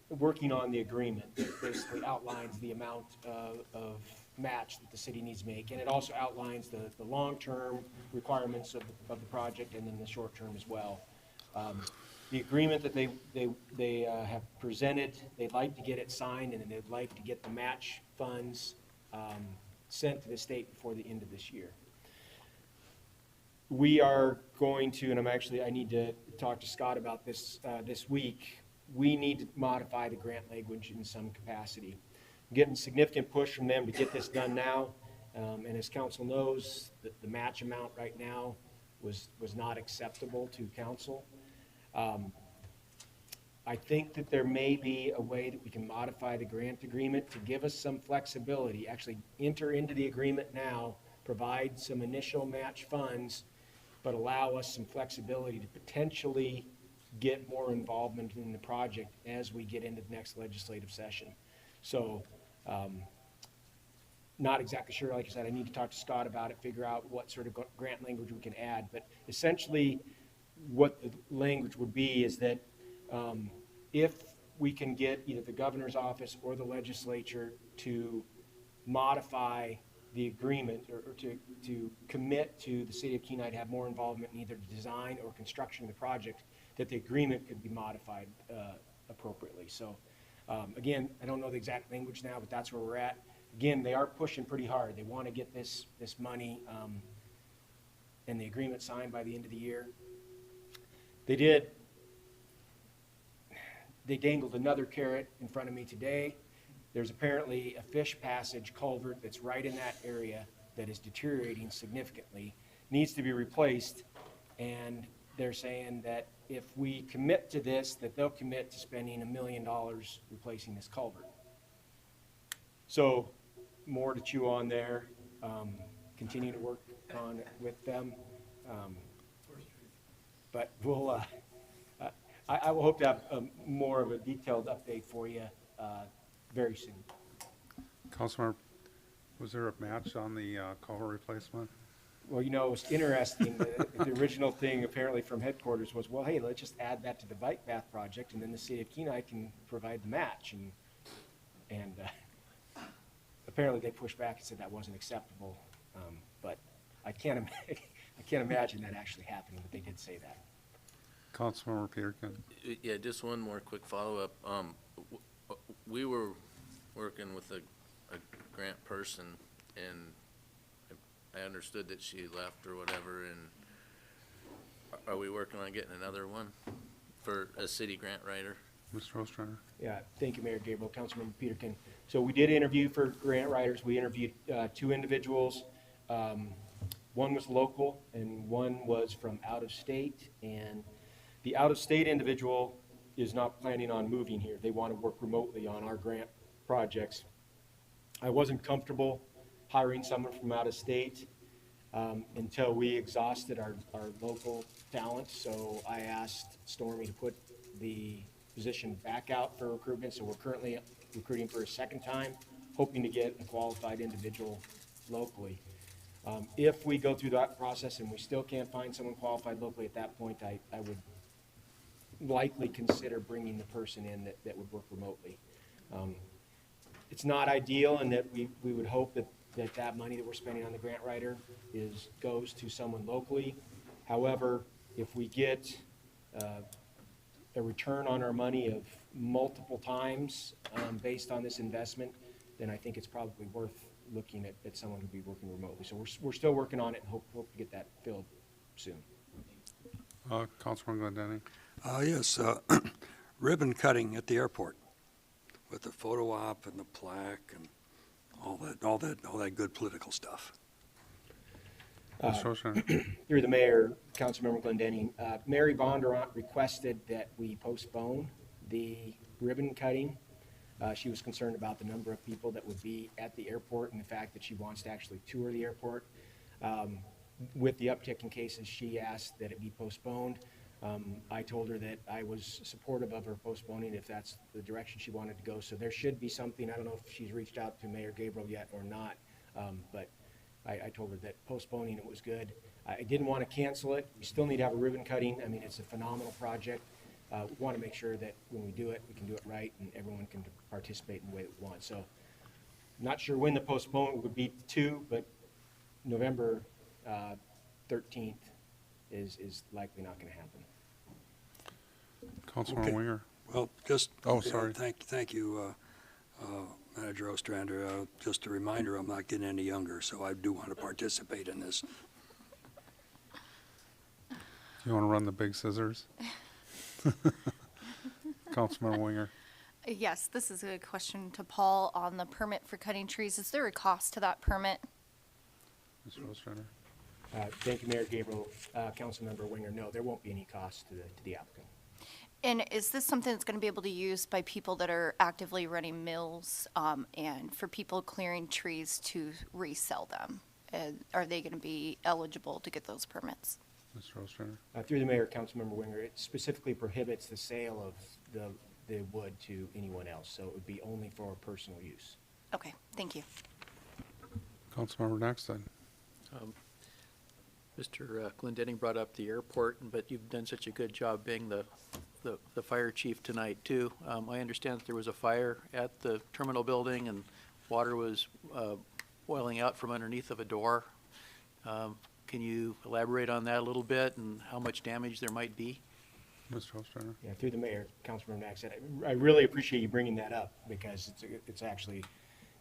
working on the agreement that basically outlines the amount of match that the city needs to make. And it also outlines the long-term requirements of the project and then the short-term as well. The agreement that they have presented, they'd like to get it signed and they'd like to get the match funds sent to the state before the end of this year. We are going to, and I need to talk to Scott about this this week. We need to modify the grant language in some capacity. I'm getting significant push from them to get this done now. And as council knows, the match amount right now was not acceptable to council. I think that there may be a way that we can modify the grant agreement to give us some flexibility, actually enter into the agreement now, provide some initial match funds, but allow us some flexibility to potentially get more involvement in the project as we get into the next legislative session. So, not exactly sure, like I said, I need to talk to Scott about it, figure out what sort of grant language we can add, but essentially what the language would be is that if we can get either the governor's office or the legislature to modify the agreement or to commit to the city of Kenai to have more involvement in either design or construction of the project, that the agreement could be modified appropriately. So again, I don't know the exact language now, but that's where we're at. Again, they are pushing pretty hard. They want to get this money and the agreement signed by the end of the year. They dangled another carrot in front of me today. There's apparently a fish passage culvert that's right in that area that is deteriorating significantly, needs to be replaced, and they're saying that if we commit to this, that they'll commit to spending $1 million replacing this culvert. So more to chew on there, continue to work on it with them. But we'll, I will hope to have more of a detailed update for you very soon. Councilmember, was there a match on the culvert replacement? Well, you know, it's interesting. The original thing apparently from headquarters was, well, hey, let's just add that to the bike path project, and then the city of Kenai can provide the match. And apparently they pushed back and said that wasn't acceptable. But I can't imagine that actually happening, but they did say that. Councilmember Peterkin. Yeah, just one more quick follow-up. We were working with a grant person, and I understood that she left or whatever, and are we working on getting another one for a city grant writer? Mr. Ostrander. Yeah, thank you, Mayor Gabriel, Councilmember Peterkin. So we did interview for grant writers. We interviewed 2 individuals. One was local and one was from out of state. And the out-of-state individual is not planning on moving here. They want to work remotely on our grant projects. I wasn't comfortable hiring someone from out of state until we exhausted our local talent. So I asked Stormy to put the position back out for recruitment. So we're currently recruiting for a second time, hoping to get a qualified individual locally. If we go through that process and we still can't find someone qualified locally at that point, I would likely consider bringing the person in that would work remotely. It's not ideal, and that we would hope that money that we're spending on the grant writer goes to someone locally. However, if we get a return on our money of multiple times based on this investment, then I think it's probably worth looking at someone who'd be working remotely. So we're still working on it and hope to get that filled soon. Councilman Glendenning. Yes, ribbon cutting at the airport with the photo op and the plaque and all that good political stuff. Through the mayor, Councilmember Glendenning, Mary Bondurant requested that we postpone the ribbon cutting. She was concerned about the number of people that would be at the airport and the fact that she wants to actually tour the airport. With the uptick in cases, she asked that it be postponed. I told her that I was supportive of her postponing if that's the direction she wanted to go. So there should be something. I don't know if she's reached out to Mayor Gabriel yet or not, but I told her that postponing it was good. I didn't want to cancel it. We still need to have a ribbon cutting. I mean, it's a phenomenal project. We want to make sure that when we do it, we can do it right and everyone can participate in the way that we want. So not sure when the postponement would be to, but November 13th is likely not going to happen. Councilman Okay. Winger. Well, just. Sorry. Thank you, Manager Ostrander. Just a reminder, I'm not getting any younger, so I do want to participate in this. You want to run the big scissors? Councilman Winger. Yes, this is a question to Paul on the permit for cutting trees. Is there a cost to that permit? Mr. Ostrander. Thank you, Mayor Gabriel. Councilmember Winger, no, there won't be any cost to the applicant. And is this something that's going to be able to use by people that are actively running mills and for people clearing trees to resell them? Are they going to be eligible to get those permits? Mr. Ostrander. Through the mayor, Councilmember Winger, it specifically prohibits the sale of the wood to anyone else, so it would be only for personal use. Okay, thank you. Councilmember Naxton. Mr. Glendenning brought up the airport, but you've done such a good job being the fire chief tonight, too. I understand that there was a fire at the terminal building and water was boiling out from underneath of a door. Can you elaborate on that a little bit and how much damage there might be? Mr. Ostrander. Yeah, through the mayor, Councilmember Nax, I really appreciate you bringing that up because it's actually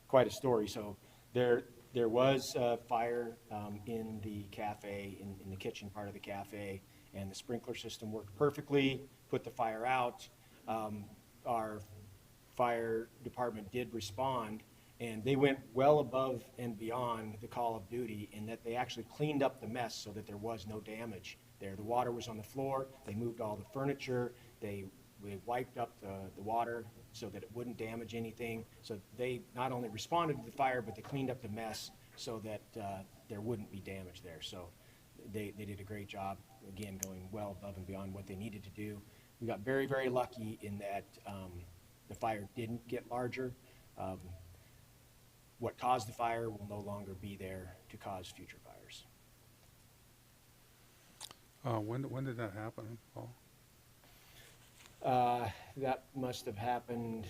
quite a story. So there was a fire in the cafe, in the kitchen part of the cafe, and the sprinkler system worked perfectly, put the fire out. Our fire department did respond, and they went well above and beyond the call of duty in that they actually cleaned up the mess so that there was no damage there. The water was on the floor. They moved all the furniture. They wiped up the water so that it wouldn't damage anything. So they not only responded to the fire, but they cleaned up the mess so that there wouldn't be damage there. So they did a great job, again, going well above and beyond what they needed to do. We got very, very lucky in that the fire didn't get larger. What caused the fire will no longer be there to cause future fires. When did that happen, Paul? That must have happened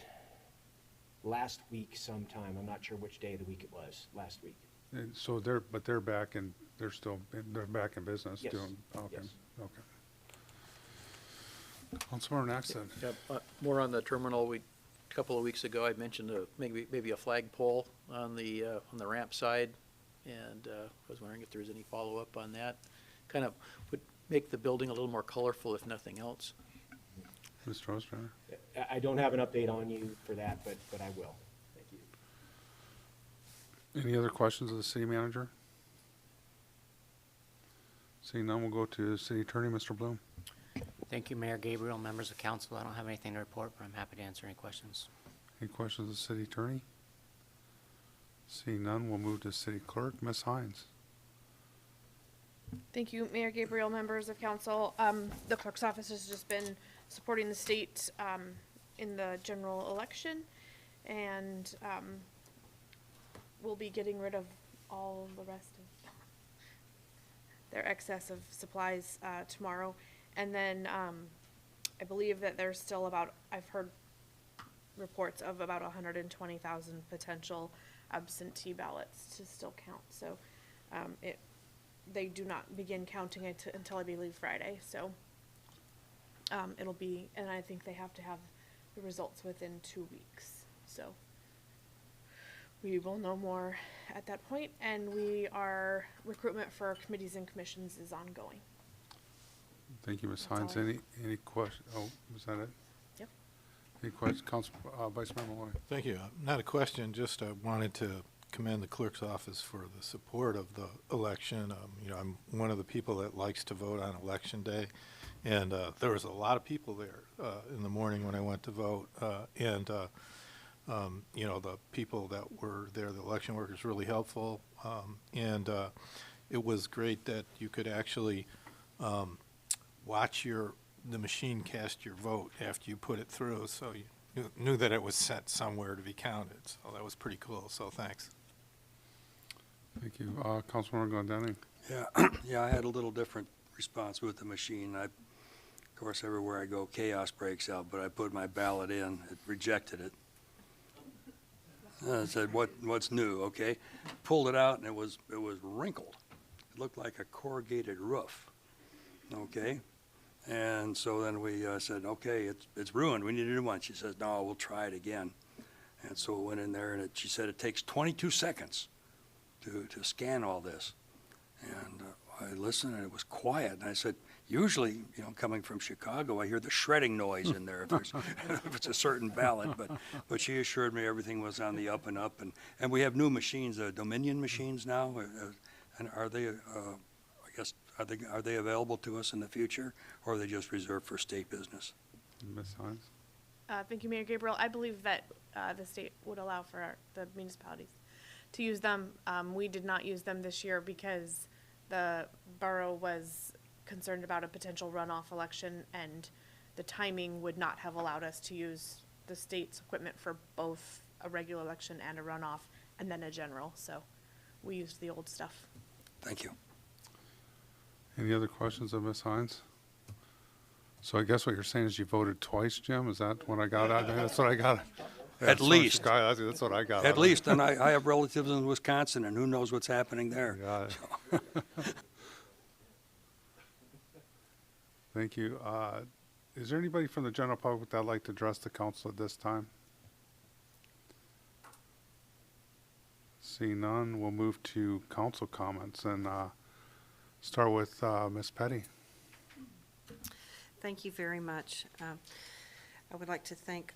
last week sometime. I'm not sure which day of the week it was, last week. And so they're back in business Yes. doing, okay, Yes. okay. Councilmember Naxton. Yeah, more on the terminal. A couple of weeks ago, I mentioned maybe a flagpole on the ramp side, and I was wondering if there was any follow-up on that. Kind of would make the building a little more colorful, if nothing else. Mr. Ostrander. I don't have an update on you for that, but I will. Thank you. Any other questions of the city manager? Seeing none, we'll go to City Attorney, Mr. Bloom. Thank you, Mayor Gabriel, members of council. I don't have anything to report, but I'm happy to answer any questions. Any questions of the City Attorney? Seeing none, we'll move to City Clerk, Ms. Hines. Thank you, Mayor Gabriel, members of council. The clerk's office has just been supporting the state in the general election, and we'll be getting rid of all the rest of their excess of supplies tomorrow. And then I believe that there's still about, I've heard reports of about 120,000 potential absentee ballots to still count. So they do not begin counting it until I believe Friday. So it'll be, and I think they have to have the results within 2 weeks. So we will know more at that point, and recruitment for committees and commissions is ongoing. Thank you, Ms. That's Hines. all I Any question? Oh, was that it? Yep. Any questions? Council, Vice Mayor Malloy. Thank you. Not a question, just wanted to commend the clerk's office for the support of the election. You know, I'm one of the people that likes to vote on election day, and there was a lot of people there in the morning when I went to vote, you know, the people that were there, the election workers, really helpful, and it was great that you could actually watch the machine cast your vote after you put it through, so you knew that it was sent somewhere to be counted. So that was pretty cool. So thanks. Thank you. Councilmember Glendenning. Yeah, yeah, I had a little different response with the machine. Of course, everywhere I go, chaos breaks out, but I put my ballot in, it rejected it. I said, what's new, okay? Pulled it out, and it was wrinkled. It looked like a corrugated roof, okay? And so then we said, okay, it's ruined, we need a new one. She says, no, we'll try it again. And so it went in there, and she said it takes 22 seconds to scan all this. And I listened, and it was quiet. And I said, usually, you know, coming from Chicago, I hear the shredding noise in there if it's a certain ballot. But she assured me everything was on the up and up. And we have new machines, Dominion machines now. And are they, I guess, are they available to us in the future, or are they just reserved for state business? Ms. Hines. Thank you, Mayor Gabriel. I believe that the state would allow for the municipalities to use them. We did not use them this year because the borough was concerned about a potential runoff election, and the timing would not have allowed us to use the state's equipment for both a regular election and a runoff, and then a general. So we used the old stuff. Thank you. Any other questions of Ms. Hines? So I guess what you're saying is you voted twice, Jim? Is that what I got out of it? That's what I got. At least. That's what I got. At least, and I have relatives in Wisconsin, and who knows what's happening there. Got it. Thank you. Is there anybody from the general public that would like to address the council at this time? Seeing none, we'll move to council comments and start with Ms. Petty. Thank you very much. I would like to thank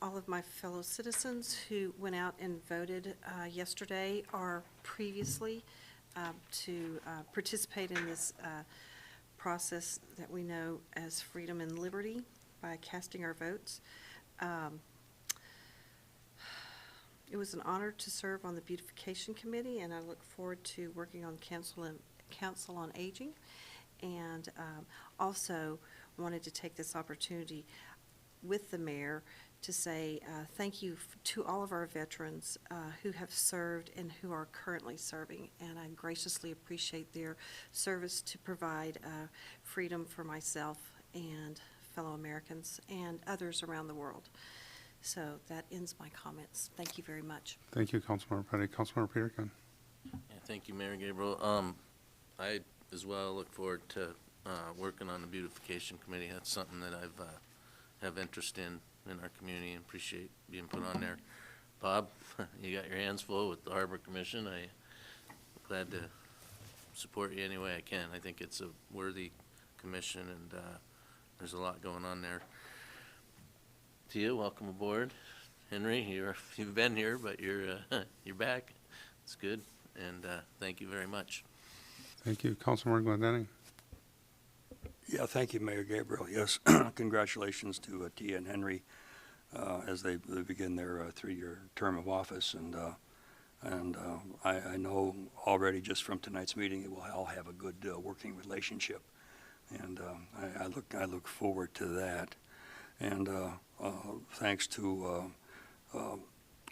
all of my fellow citizens who went out and voted yesterday or previously to participate in this process that we know as freedom and liberty by casting our votes. It was an honor to serve on the Beautification Committee, and I look forward to working on Council on Aging. And also wanted to take this opportunity with the mayor to say thank you to all of our veterans who have served and who are currently serving, and I graciously appreciate their service to provide freedom for myself and fellow Americans and others around the world. So that ends my comments. Thank you very much. Thank you, Councilmember Petty. Councilmember Peterkin. Yeah, thank you, Mayor Gabriel. I as well look forward to working on the beautification committee. That's something that I've have interest in our community and appreciate being put on there. Bob, you got your hands full with the Harbor Commission. I'm glad to support you any way I can. I think it's a worthy commission, and there's a lot going on there. Tia, welcome aboard. Henry, you've been here, but you're back. It's good, and thank you very much. Thank you, Councilmember Glendenning. Yeah, thank you, Mayor Gabriel. Yes, congratulations to Tia and Henry as they begin their three-year term of office. And I know already just from tonight's meeting, we'll all have a good working relationship. And I look forward to that. And thanks to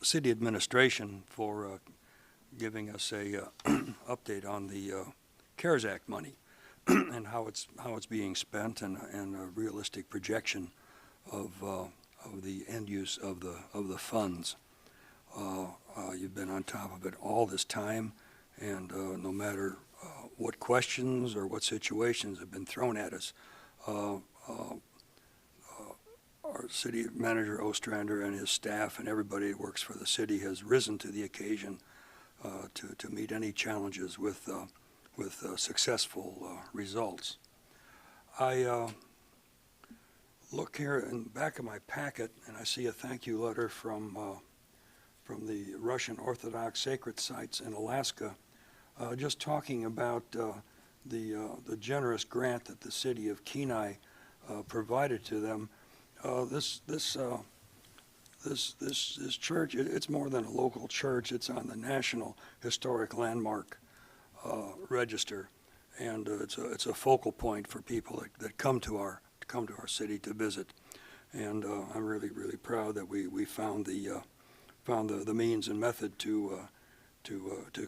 city administration for giving us a update on the CARES Act money and how it's being spent and a realistic projection of the end use of the funds. You've been on top of it all this time, and no matter what questions or what situations have been thrown at us, our city manager Ostrander and his staff and everybody who works for the city has risen to the occasion to meet any challenges with successful results. I look here in the back of my packet and I see a thank you letter from the Russian Orthodox sacred sites in Alaska, just talking about the generous grant that the city of Kenai provided to them. This church, it's more than a local church. It's on the National Historic Landmark Register, and it's a focal point for people that come to our city to visit. And I'm really proud that we found the means and method to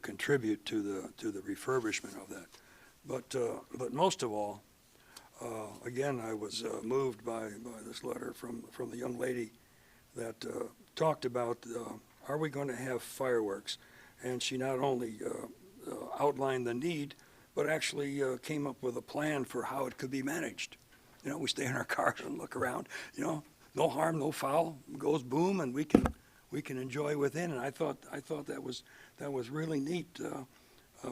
contribute to the refurbishment of that. But most of all, again, I was moved by this letter from the young lady that talked about, are we going to have fireworks? And she not only outlined the need, but actually came up with a plan for how it could be managed. You know, we stay in our cars and look around, you know, no harm, no foul, goes boom, and we can enjoy within. And I thought that was really neat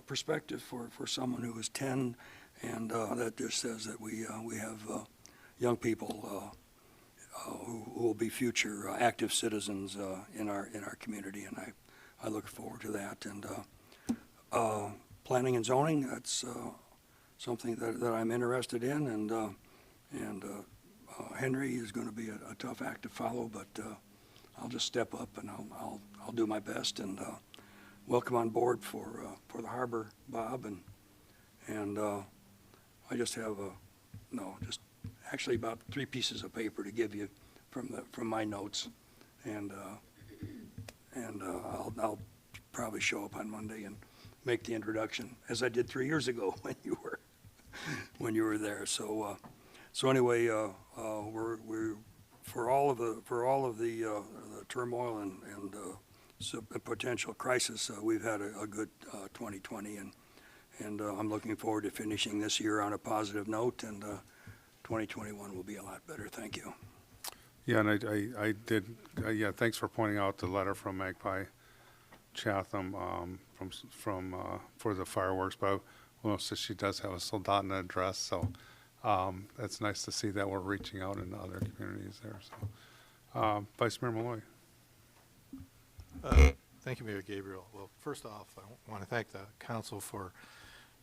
perspective for someone who is 10, and that just says that we have young people who will be future active citizens in our community, and I look forward to that. And planning and zoning, that's something that I'm interested in, and Henry is going to be a tough act to follow, but I'll just step up and I'll do my best, and welcome on board for the harbor, Bob, and I just have just actually about 3 pieces of paper to give you from my notes, and I'll probably show up on Monday and make the introduction as I did 3 years ago when you were there. So anyway, we're for all of the turmoil and potential crisis, we've had a good 2020, and I'm looking forward to finishing this year on a positive note, and 2021 will be a lot better. Thank you. Yeah, and I did, yeah, thanks for pointing out the letter from Magpie Chatham for the fireworks, but well, so she does have a Soldotna address, so it's nice to see that we're reaching out into other communities there. So, Vice Mayor Malloy. Thank you, Mayor Gabriel. Well, first off, I want to thank the council for,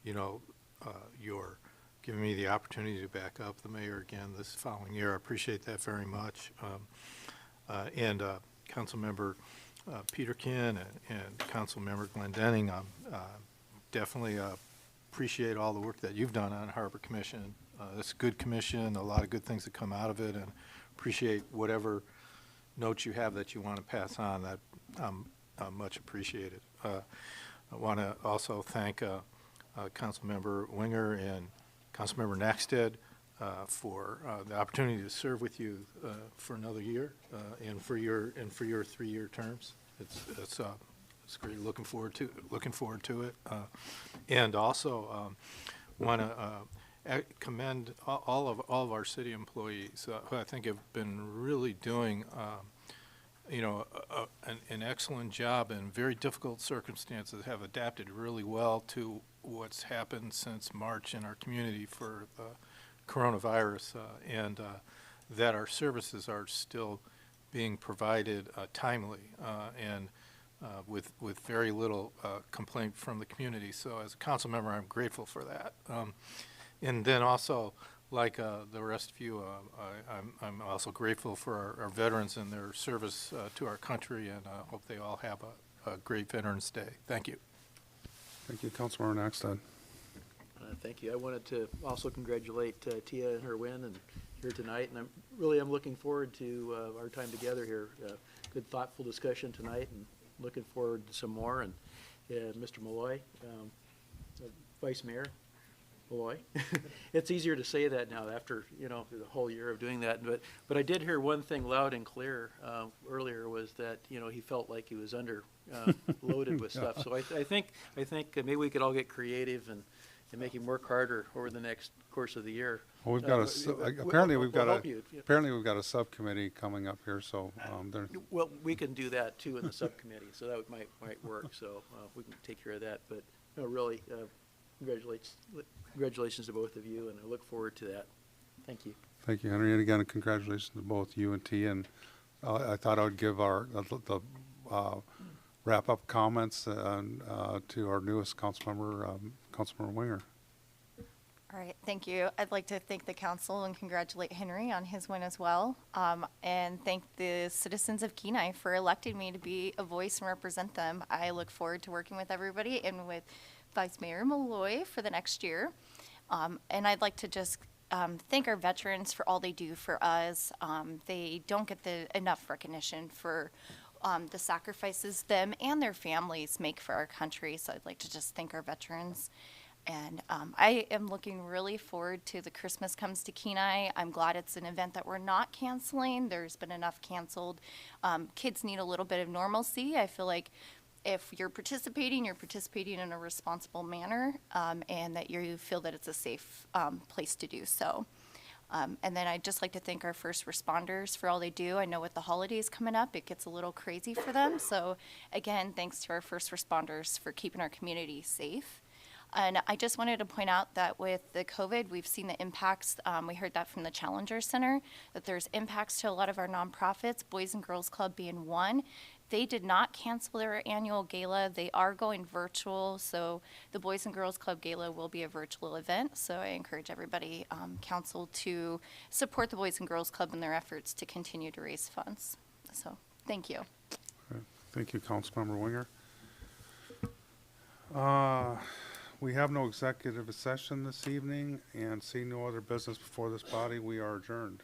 your giving me the opportunity to back up the mayor again this following year. I appreciate that very much. And Councilmember Peterkin and Councilmember Glendenning, definitely appreciate all the work that you've done on Harbor Commission. It's a good commission, a lot of good things that come out of it, and appreciate whatever notes you have that you want to pass on. That much appreciated. I want to also thank Councilmember Winger and Councilmember Nackstead for the opportunity to serve with you for another year and for your 3-year terms. It's great. Looking forward to it. And also want to commend all of our city employees who I think have been really doing an excellent job in very difficult circumstances, have adapted really well to what's happened since March in our community for the coronavirus, and that our services are still being provided timely and with very little complaint from the community. So as a council member, I'm grateful for that. And then also like the rest of you, I'm also grateful for our veterans and their service to our country, and hope they all have a great Veterans Day. Thank you. Thank you, Councilmember Nackstead. Thank you. I wanted to also congratulate Tia and her win and here tonight, and I'm looking forward to our time together here. Good, thoughtful discussion tonight, and looking forward to some more. And Mr. Malloy, Vice Mayor Malloy, it's easier to say that now after the whole year of doing that. But I did hear one thing loud and clear earlier, was that he felt like he was under loaded with stuff. So I think maybe we could all get creative and make him work harder over the next course of the year. Well, we've got apparently we've got a subcommittee coming up here, so well, we can do that too in the subcommittee, so that might work. So we can take care of that. But really, congratulations to both of you, and I look forward to that. Thank you. Thank you, Henry, and again, congratulations to both you and T. And I thought I would give the wrap-up comments to our newest Councilmember Winger. All right, thank you. I'd like to thank the council and congratulate Henry on his win as well. And thank the citizens of Kenai for electing me to be a voice and represent them. I look forward to working with everybody and with Vice Mayor Malloy for the next year. And I'd like to just thank our veterans for all they do for us. They don't get enough recognition for the sacrifices them and their families make for our country. So I'd like to just thank our veterans. And I am looking really forward to the Christmas Comes to Kenai. I'm glad it's an event that we're not canceling. There's been enough canceled. Kids need a little bit of normalcy. I feel like if you're participating in a responsible manner, and that you feel that it's a safe place to do so. And then I'd just like to thank our first responders for all they do. I know with the holidays coming up, it gets a little crazy for them. So again, thanks to our first responders for keeping our community safe. And I just wanted to point out that with the COVID, we've seen the impacts. We heard that from the Challenger Center, that there's impacts to a lot of our nonprofits, Boys and Girls Club being one. They did not cancel their annual gala. They are going virtual, so the Boys and Girls Club Gala will be a virtual event. So I encourage everybody, council, to support the Boys and Girls Club in their efforts to continue to raise funds. So thank you. Okay. Thank you, Councilmember Winger. We have no executive session this evening, and seeing no other business before this body, we are adjourned.